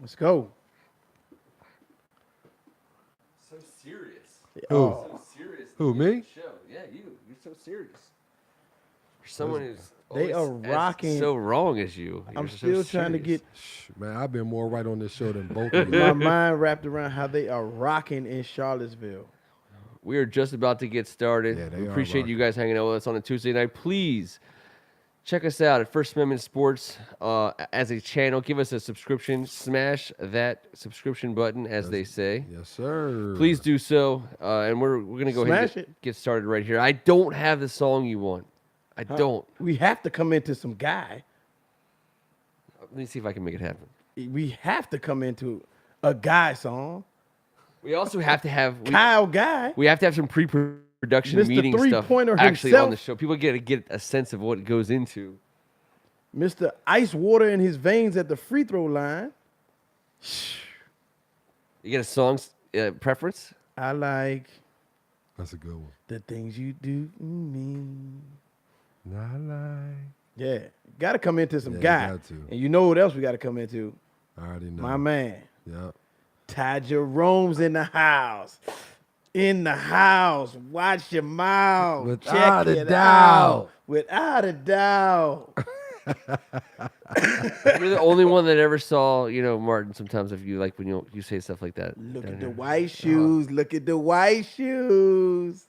Let's go. So serious. Who? So serious. Who, me? Show. Yeah, you. You're so serious. For someone who's They are always rocking. so wrong as you. I'm You're so still trying to serious. get Man, I've been more right on this show than both of my you. mind wrapped around how they are rocking in Charlottesville. We are just about to get started. Yeah, they we are appreciate rocking. you guys hanging out with us on a Tuesday night. Please check us out at First Amendment Sports as a channel. Give us a subscription. Smash that subscription button, as they say. Yes, sir. Please do so. And we're going to go ahead Smash and it. get started right here. I don't have the song you want. I don't. We have to come into some guy. Let me see if I can make it happen. We have to come into a guy song. We also have to have Kyle Guy. we have to have some pre-production Mr. meeting stuff Three-pointer actually on the himself. show. People get to get a sense of what goes into. Mr. Ice Water in his veins at the free throw line. You get a song preference? I like That's a good one. the things you do to me. Not like. Yeah. Got to come into some Yeah, you guy. got to. And you know what else we got to come into? I already know. My man. Yeah. Ty Jerome's in the house. In the house. Watch your mouth. Without Check a it doubt. out. Without a doubt. You're the only one that ever saw, Martin. Sometimes if you like when you say stuff like that. Look down at the here. white shoes. Look at the white shoes.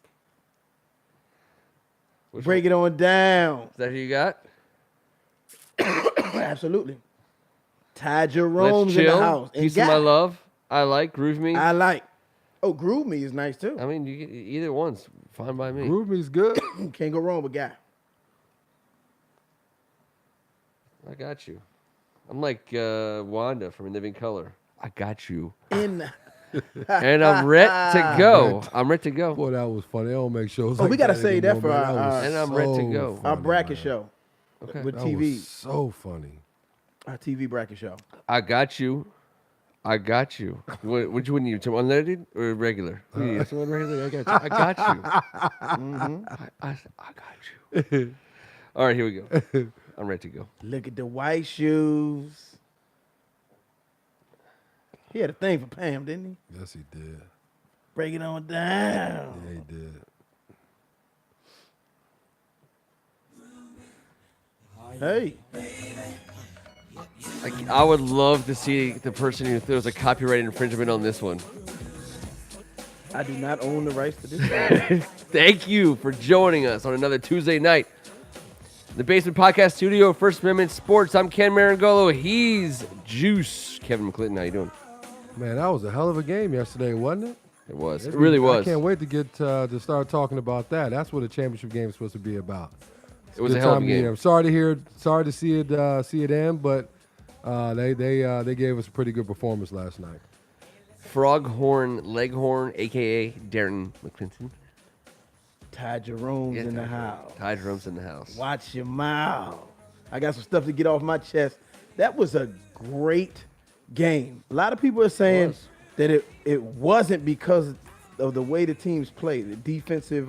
Which Break it on down. Is that who you got? Absolutely. Ty Let's Jerome's in the chill. house. And Peace of my guy, love. I like Groove Me. I like. Oh, Groove Me is nice too. I mean, either one's fine by me. Groove Me's good. Can't go wrong with guy. I got you. I'm like Wanda from In Living Color. I got you. In the And I'm ready to go. I'm ready to go. Boy, that was funny. They don't make shows Oh, like we gotta that say that anymore, for man. our- was And I'm ready to go. our funny, bracket man. show Okay. with That TV. was so funny. Our TV bracket show. I got you. I got you. Which one you? Unleaded or regular? Someone regular? I got you. I got you. I got you. All right, here we go. I'm ready to go. Look at the white shoes. He had a thing for Pam, didn't he? Yes, he did. Break it on Yeah, down. he did. Hey, I would love to see the person who throws a copyright infringement on this one. I do not own the rights to this. Thank you for joining us on another Tuesday night. The Basement Podcast Studio, First Amendment Sports. I'm Ken Marangolo. He's Juice. Kevin McClinton, how you doing? Man, that was a hell of a game yesterday, wasn't it? It was. It really was. I can't wait to get to start talking about that. That's what a championship game is supposed to be about. It was a Good hell of a time to game. hear. I'm sorry to see it end, but they gave us a pretty good performance last night. Froghorn Leghorn, a.k.a. Darren McClinton. Ty Jerome's in the house. Ty Jerome's in the house. Watch your mouth. I got some stuff to get off my chest. That was a great game. A lot of people are saying that it wasn't because of the way the teams played. The defensive,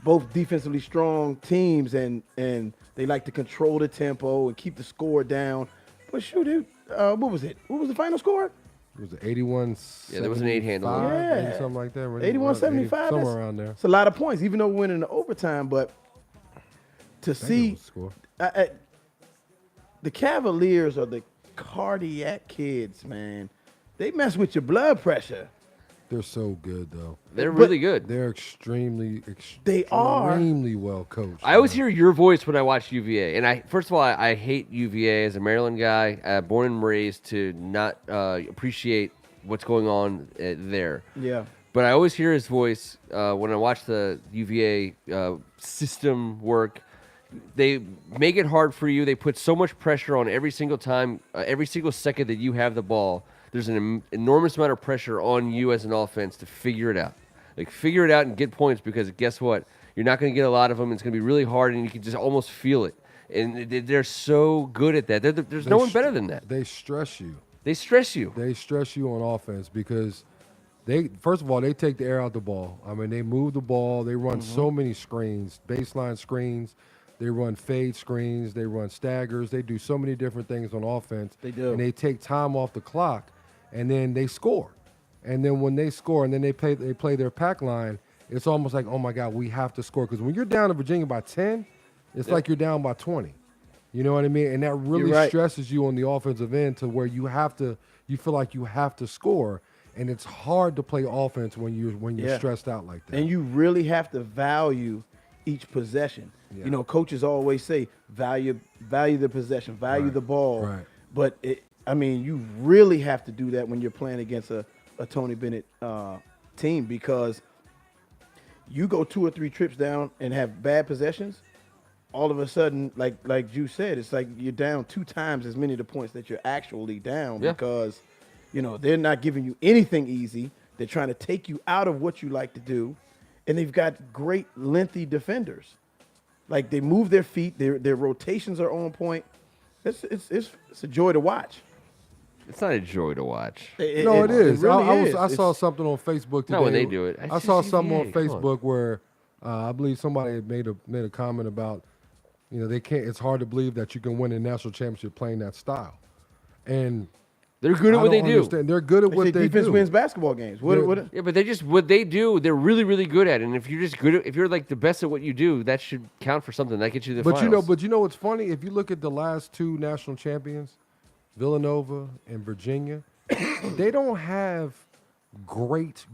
both defensively strong teams, and they like to control the tempo and keep the score down. But shoot, what was it? What was the final score? It was 81. Yeah, there was an 8 handle on it. Yeah. something like that. 81-75. somewhere around there. It's a lot of points, even though we went into overtime. But to I think it see was score. the Cavaliers are the cardiac kids, man. They mess with your blood pressure. They're so good though. They're really good. They're extremely They are. well coached. I always man. hear your voice when I watch UVA. And first of all, I hate UVA as a Maryland guy, born and raised to not appreciate what's going on there. Yeah. But I always hear his voice when I watch the UVA system work. They make it hard for you. They put so much pressure on every single time, every single second that you have the ball. There's an enormous amount of pressure on you as an offense to figure it out. Like, figure it out and get points, because guess what? You're not going to get a lot of them. It's going to be really hard, and you can just almost feel it. And they're so good at that. There's no one better than that. They stress you. They stress you. They stress you on offense because first of all, they take the air out the ball. I mean, they move the ball. They run so many screens, baseline screens. They run fade screens. They run staggers. They do so many different things on offense. They do. And they take time off the clock, and then they score. And then when they score, and then they play their pack line, it's almost like, oh, my God, we have to score. Because when you're down to Virginia by 10, it's like you're down by 20. You know what I mean? And that really stresses you on the offensive end to where you feel like you have to score. And it's hard to play offense when you're stressed out like that. And you really have to value each possession. Yeah. You know, coaches always say value the possession, value the ball. Right. But you really have to do that when you're playing against a Tony Bennett team, because you go 2 or 3 trips down and have bad possessions. All of a sudden, like you said, it's like you're down 2 times as many of the points that you're actually down because, they're not giving you anything easy. They're trying to take you out of what you like to do, and they've got great lengthy defenders. Like, they move their feet, their rotations are on point. It's a joy to watch. It's not a joy to watch. It is. It really is. I saw something on Facebook today. Not when they do it. I saw something on Facebook where I believe somebody had made a comment about, they can't. It's hard to believe that you can win a national championship playing that style, and they're good at what they do. They're good at what they do. Defense wins basketball games. Yeah, but what they do, they're really, really good at. And if you're just if you're like the best at what you do, that should count for something. That gets you the finals. But you know what's funny? If you look at the last 2 national champions, Villanova and Virginia, they don't have great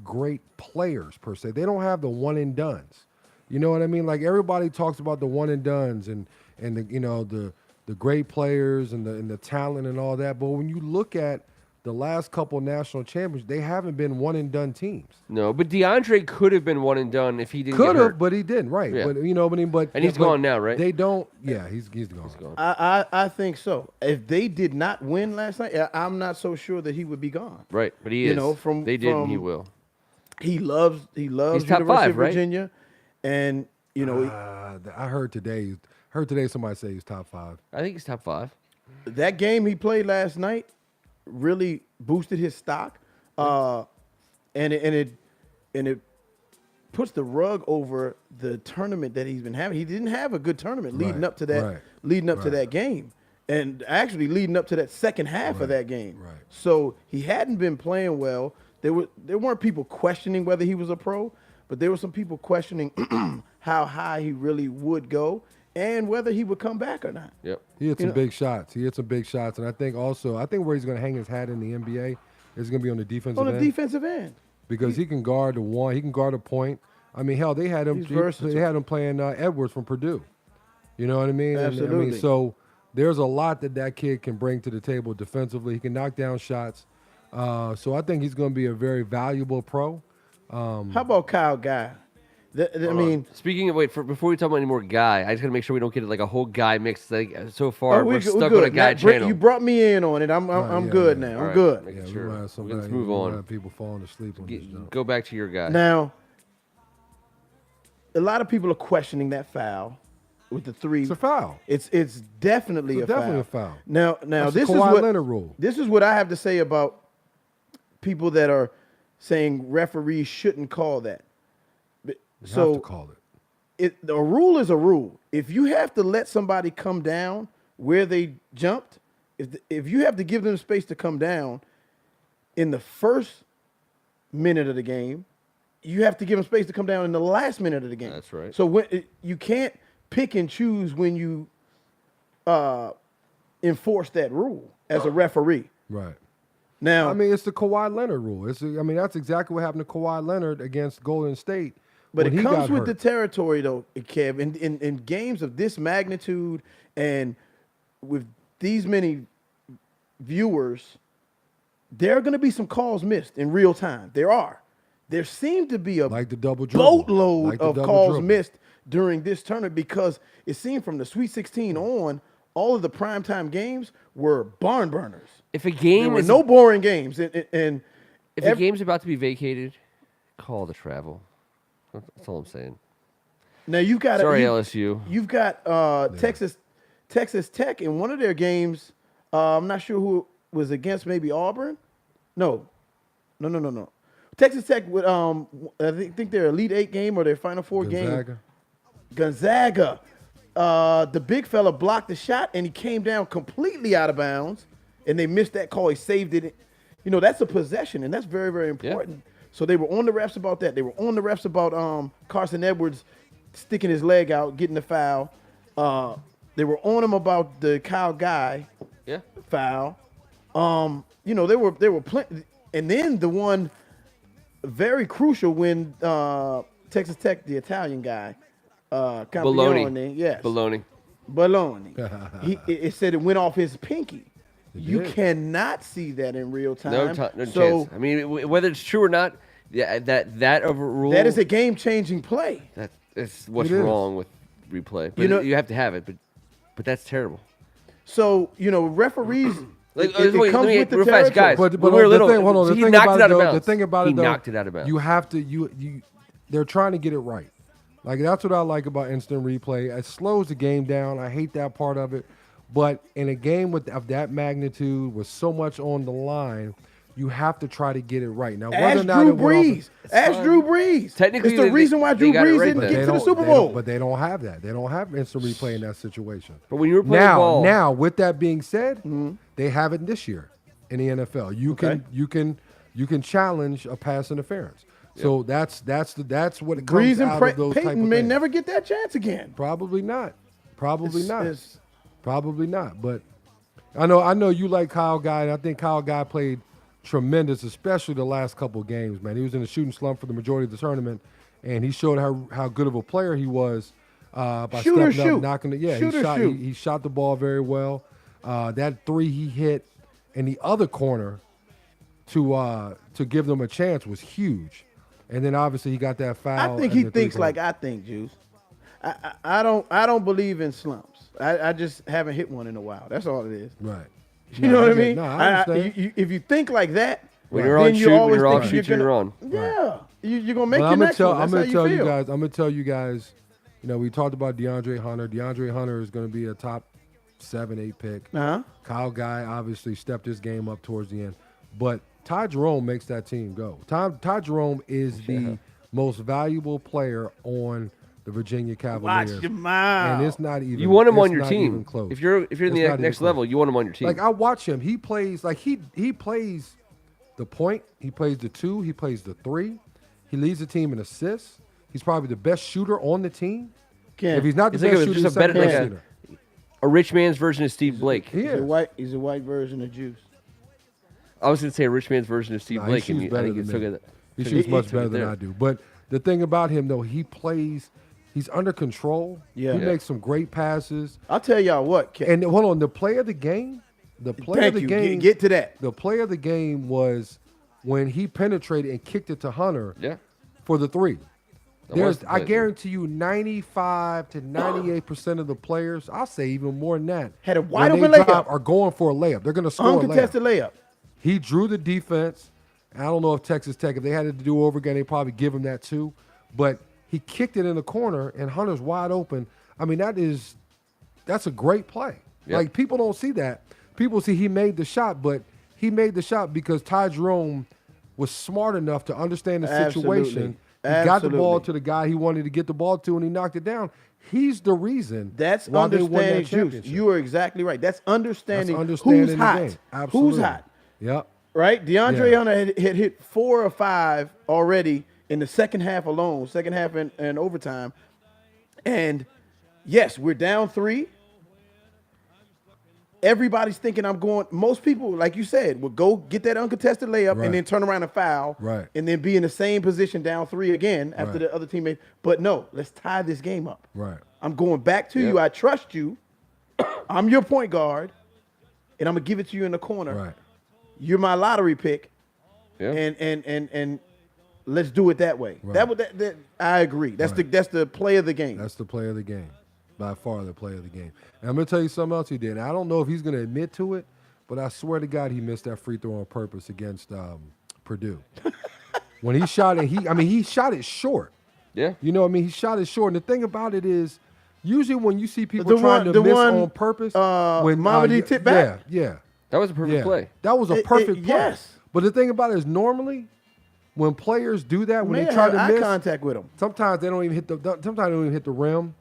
players per se. They don't have the one and dones. You know what I mean? Like, everybody talks about the one and dones and the great players and the talent and all that. But when you look at the last couple national champions, they haven't been one and done teams. No, but DeAndre could have been one and done if he didn't Could get have, hurt. but he didn't, right? Yeah. But and he's gone now, right? They don't. Yeah, he's gone. I think so. If they did not win last night, I'm not so sure that he would be gone. Right, but he is. They did, and he will. He loves He's University top 5, of Virginia, and I heard today somebody say he's top 5. I think he's top 5. that game he played last night really boosted his stock, and it puts the rug over the tournament that he's been having. He didn't have a good tournament leading up to that game, and actually leading up to that second half of that game. Right. So he hadn't been playing well. There weren't people questioning whether he was a pro, but there were some people questioning how high he really would go and whether he would come back or not. Yep. He hit some big shots. And I think where he's going to hang his hat in the NBA is going to be on the defensive end. On the defensive end. Because he can guard the one, he can guard a point. I mean, hell, they had him playing Edwards from Purdue. You know what I mean? Absolutely. So there's a lot that kid can bring to the table defensively. He can knock down shots. So I think he's going to be a very valuable pro. How about Kyle Guy? Speaking of before we talk about any more Guy, I just gotta make sure we don't get like a whole Guy mix. Like so far, we're stuck on a Guy channel. You brought me in on it. I'm good now. I'm good. Let's move on. People falling asleep on this jump. Go back to your Guy. Now, a lot of people are questioning that foul with the three. It's a foul. It's definitely a foul. Now That's this the is Kawhi what Leonard rule. This is what I have to say about people that are saying referees shouldn't call that. You have to call it. A rule is a rule. If you have to let somebody come down where they jumped, if you have to give them space to come down in the first minute of the game, you have to give them space to come down in the last minute of the game. That's right. So you can't pick and choose when you enforce that rule as a referee. Right. Now, I mean, it's the Kawhi Leonard rule. That's exactly what happened to Kawhi Leonard against Golden State. But it comes with the territory, though, Kev. In games of this magnitude and with these many viewers, there are going to be some calls missed in real time. There seemed to be a boatload of calls missed during this tournament because it seemed from the Sweet 16 on, all of the primetime games were barn burners. If a game there were no boring games, and if a game's about to be vacated, call the travel. That's all I'm saying. Now you've got LSU. You've got Texas Tech in one of their games. I'm not sure who it was against. Maybe Auburn. No. Texas Tech with I think their Elite Eight game or their Final Four game. Gonzaga the big fella blocked the shot and he came down completely out of bounds, and they missed that call. He saved it. You know, that's a possession, and that's very, very important. So they were on the refs about that. They were on the refs about Carson Edwards sticking his leg out, getting the foul. They were on him about the Kyle Guy foul. You know, they were plenty. And then the one very crucial when Texas Tech, the Italian guy, Baloney. Yes. Baloney. It said it went off his pinky. You cannot see that in real time. No chance. I mean, whether it's true or not, that overrule. That is a game-changing play. That's what's wrong with replay. But you have to have it, but that's terrible. So, you know, referees. It comes with the real fast, guys. territory. But when we were little, he knocked it out of bounds. The thing about he it, though, knocked it out of bounds. You have to. They're trying to get it right. Like, that's what I like about instant replay. It slows the game down. I hate that part of it. But in a game of that magnitude, with so much on the line, you have to try to get it right. Now, whether or not Drew Brees. Ask Drew Brees. Technically, it's the reason why Drew Brees didn't get to the Super Bowl. But they don't have that. They don't have instant replay in that situation. But when you were playing ball, now, with that being said, they have it this year in the NFL. You can challenge a pass interference. So that's what it comes out of those type of Peyton may things. never get that chance again. Probably not. Probably not. But I know you like Kyle Guy, and I think Kyle Guy played tremendous, especially the last couple of games, man. He was in a shooting slump for the majority of the tournament, and he showed how good of a player he was by stepping up, knocking it. Yeah, he shot the ball very well. That three he hit in the other corner to give them a chance was huge. And then obviously he got that foul. I think he thinks like I think, Juice. I don't believe in slumps. I just haven't hit one in a while. That's all it is. Right. You know what I mean? No, I understand. If you think like that, when you're on shoot, when you're off shoot, you're on. Yeah, you're gonna make your I'm next one. I'm gonna tell you guys. You know, we talked about DeAndre Hunter. DeAndre Hunter is going to be a top 7-8 pick. Kyle Guy obviously stepped his game up towards the end, but Ty Jerome makes that team go. Ty Jerome is the most valuable player on the Virginia Cavaliers. Watch your mouth. And it's not even. You want him on your not team. even close. If you're in the next level, you want him on your team. Like, I watch him. He plays like he plays the point. He plays the 2. He plays the 3. He leads the team in assists. He's probably the best shooter on the team. If he's not the best shooter, he's the best shooter. A rich man's version of Steve Blake. He is. He's a white version of Juice. I was going to say a rich man's version of Steve Blake. He shoots better than me. He He shoots much better than I do. But the thing about him, though, he plays. He's under control. Yeah. He makes some great passes. I'll tell y'all what. And hold on, the play of the game. The play of the game. Get to that. The play of the game was when he penetrated and kicked it to Hunter. Yeah. For the 3. I guarantee you 95 to 98% of the players, I'll say even more than that, had a wide open layup, are going for a layup. They're going to score uncontested layup. He drew the defense. I don't know if Texas Tech, if they had to do over again, they'd probably give him that too. But he kicked it in the corner, and Hunter's wide open. I mean, that's a great play. Yep. Like, people don't see that. People see he made the shot, but he made the shot because Ty Jerome was smart enough to understand the situation. He got the ball to the guy he wanted to get the ball to, and he knocked it down. He's the reason. That's why they won that understanding championship. Juice. You are exactly right. That's understanding who's the hot. game. Absolutely. Who's hot. Yep. Right? DeAndre Hunter had hit 4 or 5 already in the second half alone, second half and overtime. And, yes, we're down 3. Everybody's thinking most people, like you said, would go get that uncontested layup and then turn around and foul and then be in the same position down 3 again after the other teammate. But no, let's tie this game up. Right. I'm going back to you. I trust you. I'm your point guard, and I'm going to give it to you in the corner. Right. You're my lottery pick, and let's do it that way. Right. That I agree. That's the play of the game. That's the play of the game. By far the play of the game. And I'm going to tell you something else he did. I don't know if he's going to admit to it, but I swear to God he missed that free throw on purpose against Purdue. When he shot it, he shot it short. Yeah. You know what I mean? He shot it short. And the thing about it is, usually when you see people trying to miss on purpose, when Mamadi tipped back. Yeah. That was a perfect play. That was a perfect play. Yes. But the thing about it is normally when players do that, when they try to eye miss contact with them. Sometimes they don't even hit the rim.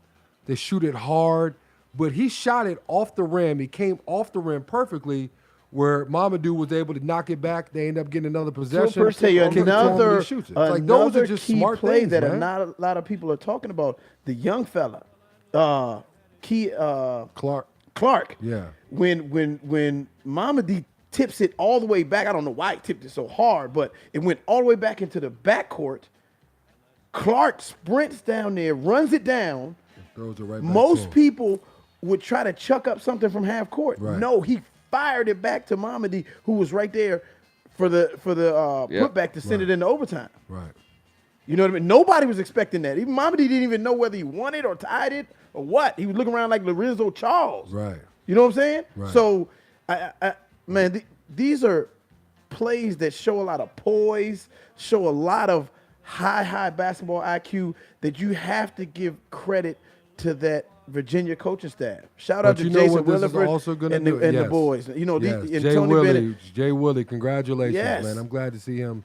They shoot it hard, but he shot it off the rim. He came off the rim perfectly, where Mamadou was able to knock it back. They end up getting another possession. So, tell you kick it to him, and another, he shoots it. It's like, those are just key smart play things, that man. not a lot of people are talking about. The young fella, Clark. Yeah. When Mamadi tips it all the way back, I don't know why he tipped it so hard, but it went all the way back into the backcourt. Clark sprints down there, runs it down. Throws it right back Most to him. people would try to chuck up something from half court. Right. No, he fired it back to Mamadi, who was right there for the putback to send it into overtime. Right. You know what I mean? Nobody was expecting that. Even Mamadi didn't even know whether he won it or tied it or what. He was looking around like Lorenzo Charles. Right. You know what I'm saying? Right. So, these are plays that show a lot of poise, show a lot of high basketball IQ that you have to give credit to that Virginia coaching staff. Shout out But to you know Jason what this is Williford also gonna and, do? the Yes. boys. You know, Yes. and Jay Tony Bennett. Jay Willie, congratulations, Yes. man. I'm glad to see him.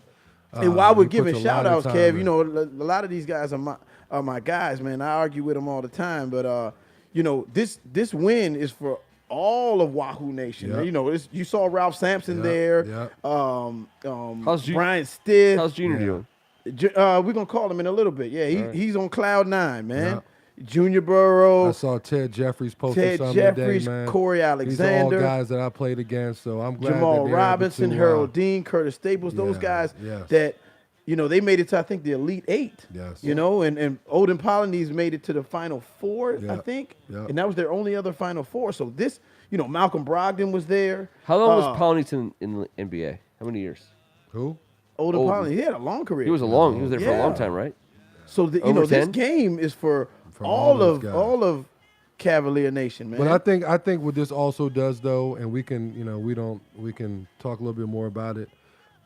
And while we're he puts giving a lot shout of outs, time Kev, in. you know, a lot of these guys are my guys, man. I argue with them all the time, but you know, this win is for all of Wahoo Nation. Yep. You know, you saw Ralph Sampson Yep, there. yep. Brian Stiff. How's Junior doing? We're gonna call him in a little bit. Yeah, he's on cloud 9, man. Yep. Junior Burrow. I saw Ted Jeffries posting Ted something Jeffries, today, man. Corey Alexander. These are all guys that I played against, so I'm glad Jamal that they're Robinson, able to, Harold Dean, Curtis Staples, those yeah, guys yes. that, you know, they made it to, I think, the Elite 8. Yes. You know, and Odin Polynice made it to the Final Four, I Yep. think. Yep. And that was their only other Final Four. So this, you know, Malcolm Brogdon was there. How long was Polynice in the NBA? How many years? Who? Odin Olden. Polynice, he had a long career. He was there for a long Yeah. time, right? So, you Over know, this 10? game is for all those guys. all of Cavalier Nation, man. But I think what this also does, though, and we can talk a little bit more about it,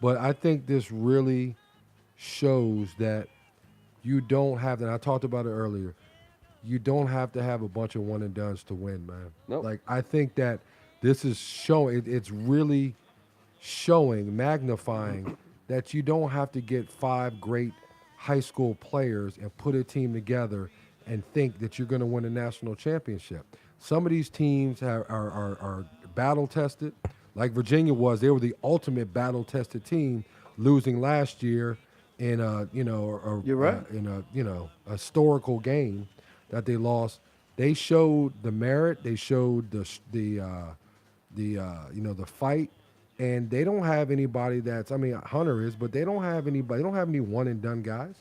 but I think this really shows that you don't have, and I talked about it earlier, you don't have to have a bunch of one and dones to win, man. Nope. Like, I think that this is showing, it's really showing, magnifying that you don't have to get 5 great high school players and put a team together and think that you're going to win a national championship. Some of these teams are battle tested, like Virginia was. They were the ultimate battle tested team, losing last year in a You're right. in a historical game that they lost. They showed the merit. They showed the fight. And they don't have anybody that's, I mean, Hunter is, but they don't have anybody. They don't have any one and done guys.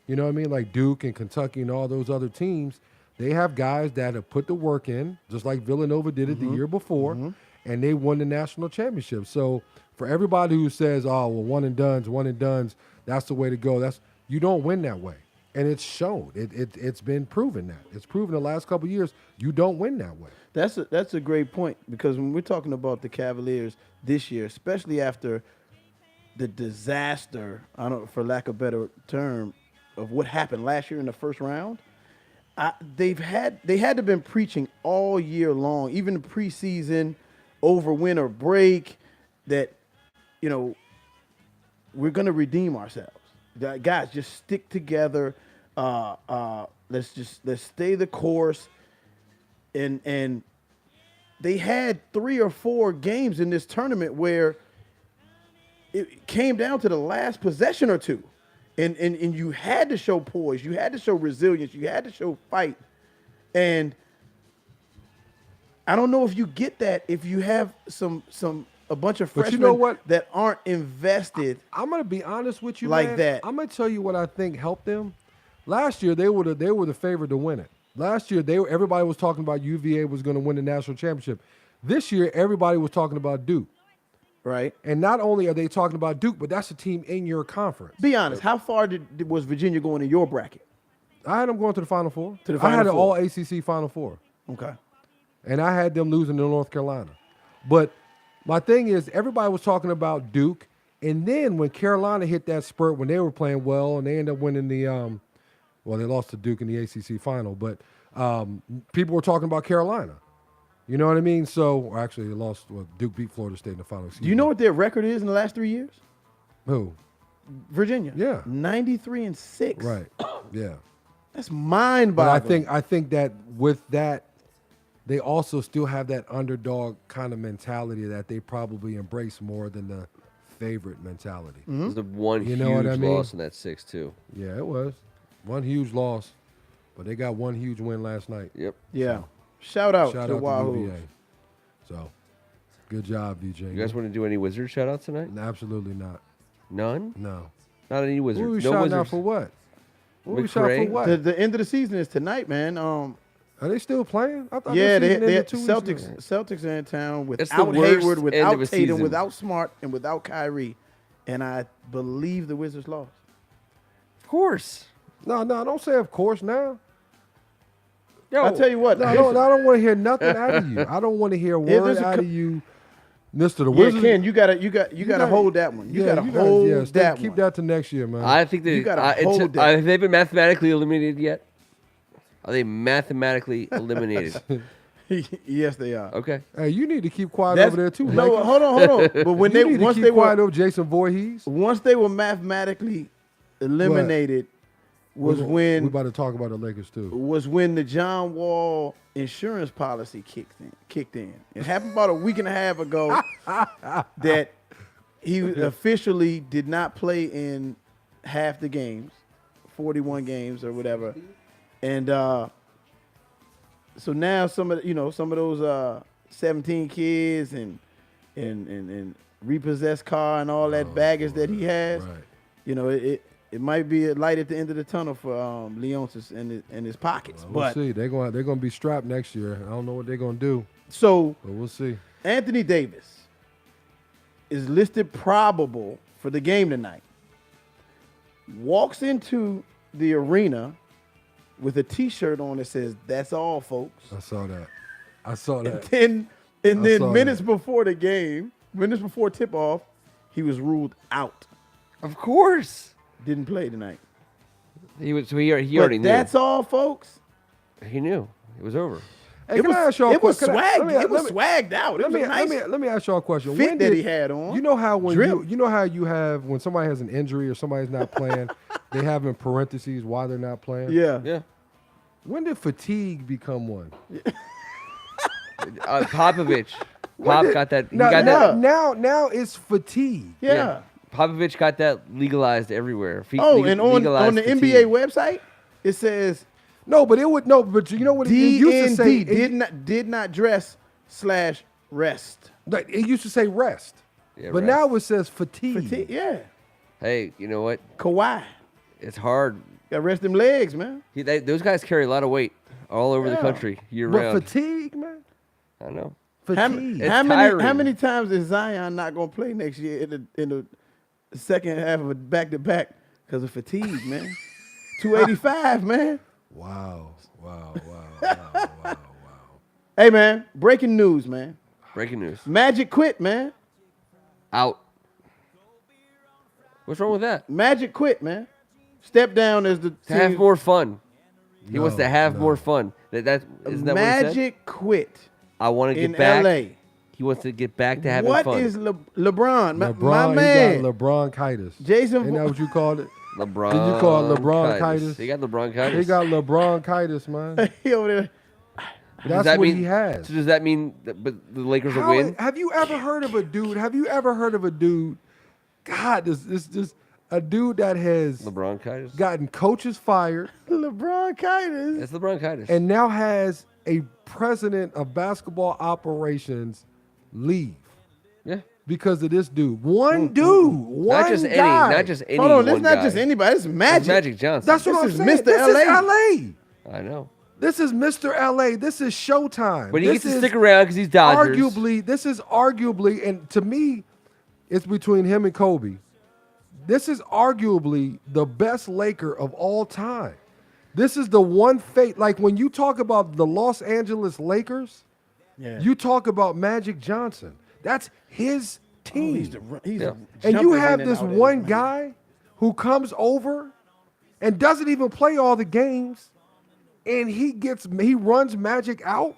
You know what I mean? Like Duke and Kentucky and all those other teams, they have guys that have put the work in, just like Villanova did it the year before, and they won the national championship. So for everybody who says, oh, well, one and dones, that's the way to go. You don't win that way. And it's shown. It's been proven that. It's proven the last couple of years you don't win that way. That's a great point, because when we're talking about the Cavaliers this year, especially after the disaster, for lack of a better term, of what happened last year in the first round, they had to have been preaching all year long, even the preseason, over winter break, that, you know, we're going to redeem ourselves. Guys, just stick together. Let's stay the course. And they had 3 or 4 games in this tournament where it came down to the last possession or two. And you had to show poise. You had to show resilience. You had to show fight. And I don't know if you get that if you have a bunch of But freshmen you know what? that aren't invested. I'm going to be honest with you, Like man. that. I'm going to tell you what I think helped them. Last year, they were the favorite to win it. Last year, everybody was talking about UVA was going to win the national championship. This year, everybody was talking about Duke. Right. And not only are they talking about Duke, but that's a team in your conference. Be honest. How far was Virginia going in your bracket? I had them going to the Final Four. To the I Final had an Four. all-ACC Final Four. Okay. And I had them losing to North Carolina. But my thing is, everybody was talking about Duke. And then when Carolina hit that spurt, when they were playing well, and they ended up winning the they lost to Duke in the ACC final, but people were talking about Carolina. You know what I mean? So, actually, they lost. Well, Duke beat Florida State in the final. Do you know what their record is in the last 3 years? Who? Virginia. Yeah. 93-6. Right. Yeah. That's But mind-boggling. I think that with that, they also still have that underdog kind of mentality that they probably embrace more than the favorite mentality. Mm-hmm. It was the one You huge know what I mean? loss in that 6-2. Yeah, it was one huge loss, but they got one huge win last night. Yep. Yeah. Shout out Shout to out to Wahoo. UVA. So, good job, VJ. You guys want to do any Wizard shout outs tonight? Absolutely not. None? No. Not any Who Wizards. we No shouting Wizards. out for what? Who we shouting for McRae? what? The end of the season is tonight, man. Are they still playing? I thought Yeah, the season they ended 2 weeks Celtics. ago. Celtics are in town That's the without worst Hayward, end without of a Tatum, season. without Smart, and without Kyrie. And I believe the Wizards lost. Of course. No, don't say of course now. Yo, I'll tell you what. No, I don't want to hear nothing out of you. I don't want to hear a word there's a out co- of you, Mr. The Yeah, Wizard. Ken, you gotta hold that one. You gotta hold that Keep one. that to next year, man. I think You gotta hold that. have they been mathematically eliminated yet? Are they mathematically eliminated? Yes, they are. Okay. Hey, you need to keep quiet That's- over there too. No, Lakers. hold on. But when You need to once keep they quiet were over Jason Voorhees. once they were mathematically eliminated was we when about to talk about the Lakers too. the John Wall insurance policy kicked in. It happened about a week and a half ago that he officially did not play in half the games, 41 games or whatever. And so now some of those 17 kids and repossessed car and all that baggage that he has, Right. it might be a light at the end of the tunnel for Leonsis and his pockets. We'll but see. They're gonna be strapped next year. I don't know what they're gonna do, so but we'll see. Anthony Davis is listed probable for the game tonight. Walks into the arena with a T-shirt on that says "That's all, folks." I saw that. And I then saw minutes that. before the game, minutes before tip-off, he was ruled out. Of course. Didn't play tonight. He already But knew. that's all, folks. He knew. It was over. Hey, can I ask y'all a It was question? swagged. Let me- It was let me- swagged out. It Let was me, a nice let me ask y'all a question. fit When that did- he had on. You know how when Drip. you know how you have when somebody has an injury or somebody's not playing, they have in parentheses why they're not playing. Yeah. Yeah. When did fatigue become one? Popovich. Pop got that. He Now, got now, that. now it's fatigue. Yeah. Popovich got that legalized everywhere. Oh, and on legalized the fatigue. NBA website, it says No, but it would no, but you know what it used to say? DND did not dress / rest. Like, it used to say rest, Yeah, but rest. now it says fatigue. Fatigue, yeah. Hey, you know what? Kawhi. It's hard. Got to rest them legs, man. Those guys carry a lot of weight all over the Yeah. country year But round. fatigue, man. I know. Fatigue. It's How tiring. many times is Zion not going to play next year in the second half of a back-to-back because of fatigue, man? 285, man. Wow. Hey, man, breaking news, man. Breaking news. Magic quit, man. Out. What's wrong with that? Magic quit, man. Step down as the To have team. more fun. He wants No, to have no. more fun. Isn't that what he said? Magic quit I want to in get back. LA. He wants to get back to having What fun. is LeBron? My LeBron, man. he got LeBron-citis. Jason Isn't that what you called it? LeBron. Did you call it LeBron-citis? He got LeBron-citis. He got LeBron-citis, man. He over there. Does That's that what mean, he has. So does that mean that but the Lakers will How- win? Have you ever heard of a dude? God, this a dude that has LeBron-citis? gotten coaches fired LeBron Kitus. It's LeBron-citis. and now has a president of basketball operations leave yeah. because of this dude. One dude, one Not just guy. any. Not just any. Hold on, this one not guy. just anybody. This is It's Magic. Magic Johnson. That's what This I'm is saying. Mr. This is LA. LA. I know. This is Mr. LA. This is Showtime. But he This gets to is stick around because he's Dodgers. This is arguably, and to me, it's between him and Kobe. This is arguably the best Laker of all time. This is the one fate. Like when you talk about the Los Angeles Lakers, Yeah. you talk about Magic Johnson. That's his team. He's Yeah. And you jumping have in and this out of one it. guy who comes over and doesn't even play all the games, and he runs Magic out.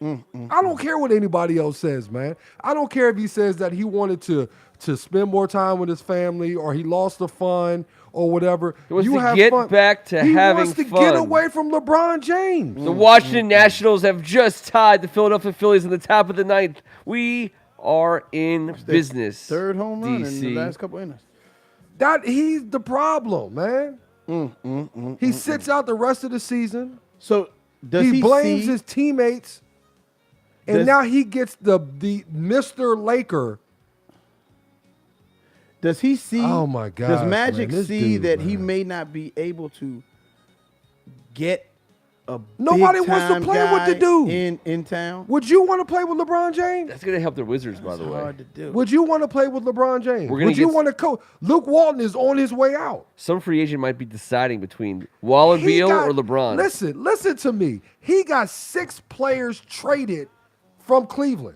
I don't care what anybody else says, man. I don't care if he says that he wanted to to spend more time with his family, or he lost the fun, or whatever. He wants you to have get fun. back to he having wants to fun. get away from LeBron James. The Washington Nationals have just tied the Philadelphia Phillies in the top of the ninth. We are in business. Third home run DC. in the last couple innings. That he's the problem, man. He sits out the rest of the season. So does he blames see, his teammates, and Does- now he gets the Mr. Laker. Does he see? Oh, my gosh, Does Magic man, this see dude, that he man. may not be able to get a Nobody wants to big-time play with the guy dude. in town? Would you want to play with LeBron James? That's going to help the Wizards, by It's the way. hard to do. Would you want to play with LeBron James? We're gonna Would you get- want to coach? Luke Walton is on his way out. Some free agent might be deciding between Wall and He Beal got- or LeBron. Listen to me. He got 6 players traded from Cleveland.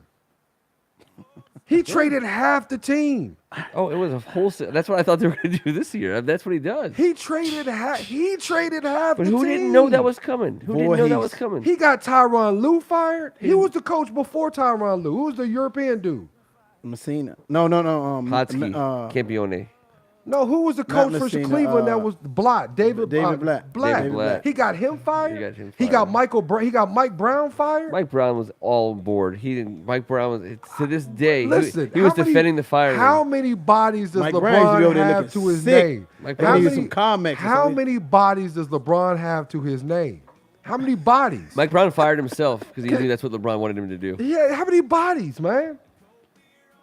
He traded half the team. Oh, it was a wholesale. That's what I thought they were going to do this year. That's what he does. He traded half. He traded half But the team. who didn't know that was coming? Who didn't Boy, know that he's- was coming? He got Tyronn Lue fired. He was the coach before Tyronn Lue. Who was the European dude? Messina. No. Hotsky, Campione. No, who was the coach for Messina, Cleveland that was Blatt? David Blatt. Blatt. David Blatt. He got him fired. He got him He got fired. Michael. He got Mike Brown fired. Mike Brown was all on board. He didn't. Mike Brown was to this day. Listen, he was how many- defending the firing. How many bodies does Mike Brown used to be over LeBron there have looking to his sick. name? Mike Brown How used many, some Comex or how something. many bodies does LeBron have to his name? How many bodies? Mike Brown fired himself because he knew that's what LeBron wanted him to do. Yeah, how many bodies, man?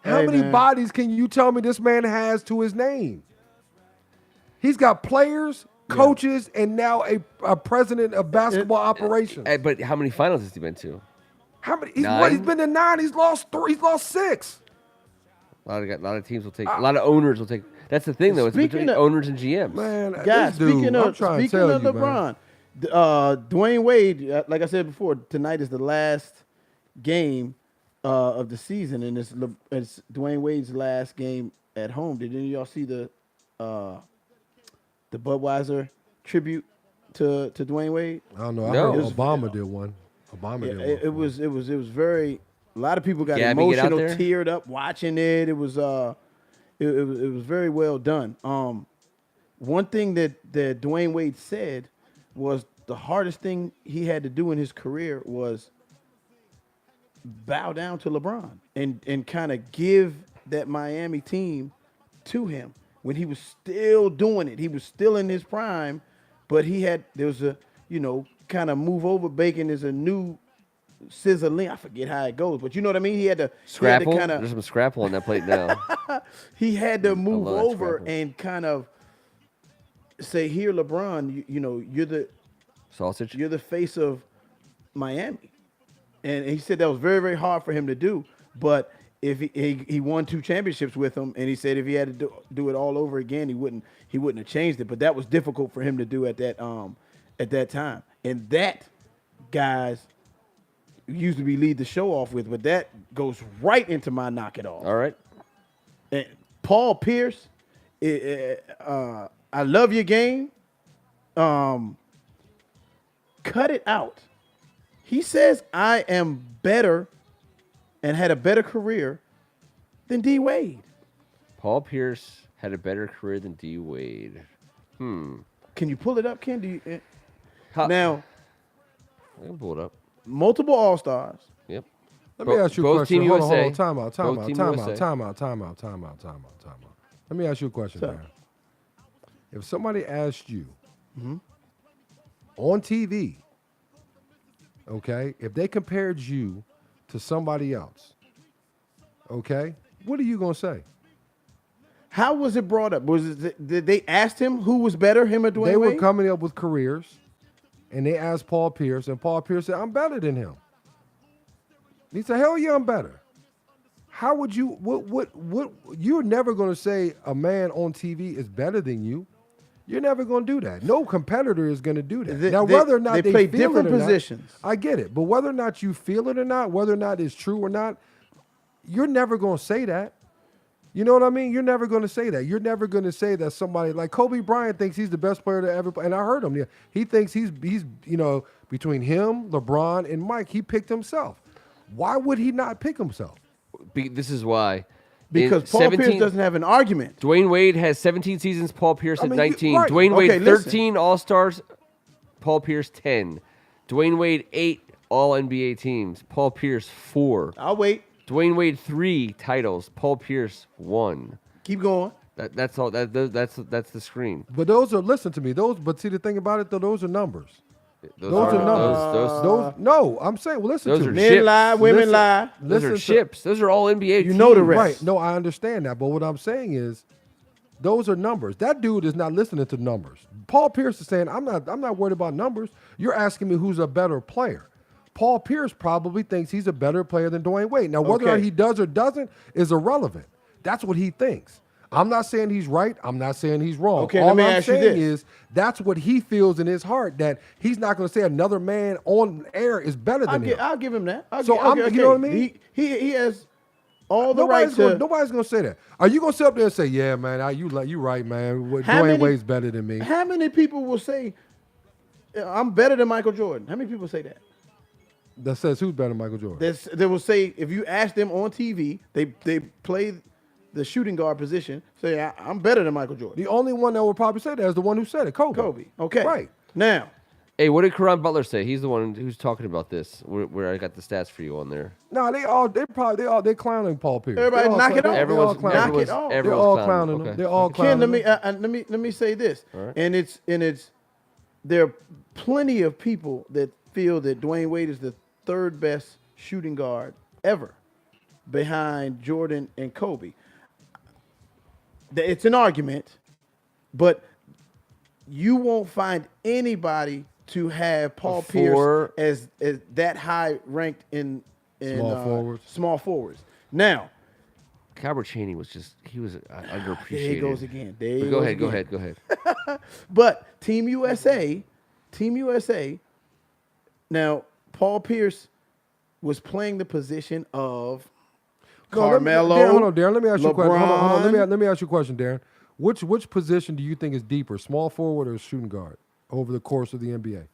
How Hey, many man. bodies can you tell me this man has to his name? He's got players, coaches, and now a president of basketball operations. But how many finals has he been to? How many? Nine? He's been to 9. He's lost 3. He's lost 6. A lot of teams will take. A lot of owners will take. That's the thing, though. It's Speaking between of- owners and GMs. Man, Guys, this dude, speaking I'm of trying to tell you, LeBron, man. Dwayne Wade, like I said before, tonight is the last game of the season, and it's Dwayne Wade's last game at home. Did any of y'all see the Budweiser tribute to Dwayne Wade? I don't know. I No. heard Obama did one. Obama Yeah, did it, one. it was very. A lot of people got Gabby, get out emotional, there? teared up watching it. It was it was very well done. One thing that Dwayne Wade said was the hardest thing he had to do in his career was bow down to LeBron and kind of give that Miami team to him when he was still doing it. He was still in his prime, but there was a, kind of move over bacon is a new sizzling. I forget how it goes, but you know what I mean? He had to Scrapple. kind There's of some scrapple on that plate now. he had to move love that over scrapple. and kind of say, "Here, LeBron, Sausage. you're the face of Miami," and he said that was very, very hard for him to do. But if he won 2 championships with him, and he said if he had to do it all over again, he wouldn't have changed it. But that was difficult for him to do at that time. And that, guys, used to be lead the show off with, but that goes right into my knock it off. All right. And Paul Pierce, I love your game. Cut it out. He says I am better and had a better career than D Wade. Paul Pierce had a better career than D Wade. Can you pull it up, Ken? How- Now, I can pull it up. multiple All-Stars. Yep. Let me ask you a both question. Team Hold on, USA. hold on. Time out. Both Team USA. Time out. Let me ask you a question, What's up? Darren. If somebody asked you on TV, okay, if they compared you to somebody else, okay, what are you going to say? How was it brought up? Did they ask him who was better, him or Dwayne They were Wade? coming up with careers, and they asked Paul Pierce, and Paul Pierce said, I'm better than him. He said, hell yeah, I'm better. How would you, what, you're never going to say a man on TV is better than you. You're never going to do that. No competitor is going to do that. Now, whether or not they they play feel different it or not, positions. I get it. But whether or not you feel it or not, whether or not it's true or not, you're never going to say that. You know what I mean? You're never going to say that. You're never going to say that somebody like Kobe Bryant thinks he's the best player to ever play. And I heard him. Yeah, he thinks he's between him, LeBron, and Mike, he picked himself. Why would he not pick himself? This is why. Because Paul Pierce doesn't have an argument. Dwayne Wade has 17 seasons. Paul Pierce at 19. right. Dwayne Wade Okay, listen. 13 All-Stars. Paul Pierce 10. Dwayne Wade 8 All-NBA teams. Paul Pierce 4. I'll wait. Dwayne Wade 3 titles. Paul Pierce 1. Keep going. That's all. That's the screen. But those are, listen to me, but see the thing about it though, those are numbers. Those are numbers. No, I'm saying, well, listen Those to are me. Men ships. lie, women lie. Those are Listen to- ships. Those are all NBA teams. You know the rest. Right. No, I understand that. But what I'm saying is, those are numbers. That dude is not listening to numbers. Paul Pierce is saying, I'm not worried about numbers. You're asking me who's a better player. Paul Pierce probably thinks he's a better player than Dwayne Wade. Now, whether or not he does or doesn't is irrelevant. That's what he thinks. I'm not saying he's right. I'm not saying he's wrong. Okay, All let me I'm ask you saying this. is that's what he feels in his heart, that he's not going to say another man on air is better than him. I'll give him that. So you know what I mean? He has all the right to. Nobody's going to say that. Are you going to sit up there and say, yeah, man, you right, man. Dwayne Wade's better than me. How many people will say, I'm better than Michael Jordan? How many people say that? That says who's better than Michael Jordan? They will say, if you ask them on TV, they play the shooting guard position, say, I'm better than Michael Jordan. The only one that would probably say that is the one who said it, Kobe. Okay. Right. Now, Hey, what did Karan Butler say? He's the one who's talking about this. Where I got the stats for you on there. No, they clowning Paul Pierce. Everybody knock it off. Everyone's knock it off. They're all clowning him. Okay. They're all Ken, clowning him. let me say this, right. and it's there are plenty of people that feel that Dwayne Wade is the third best shooting guard ever, behind Jordan and Kobe. It's an argument, but you won't find anybody to have Paul Pierce as that high ranked in small forwards. Now, Calbert Chaney was underappreciated. there he goes again. Go ahead. But Team USA. Now, Paul Pierce was playing the position of Carmelo. Hold on, Darren. Let me ask you a question. Hold on. LeBron. Let me ask you a question, Darren. Which position do you think is deeper, small forward or shooting guard, over the course of the NBA?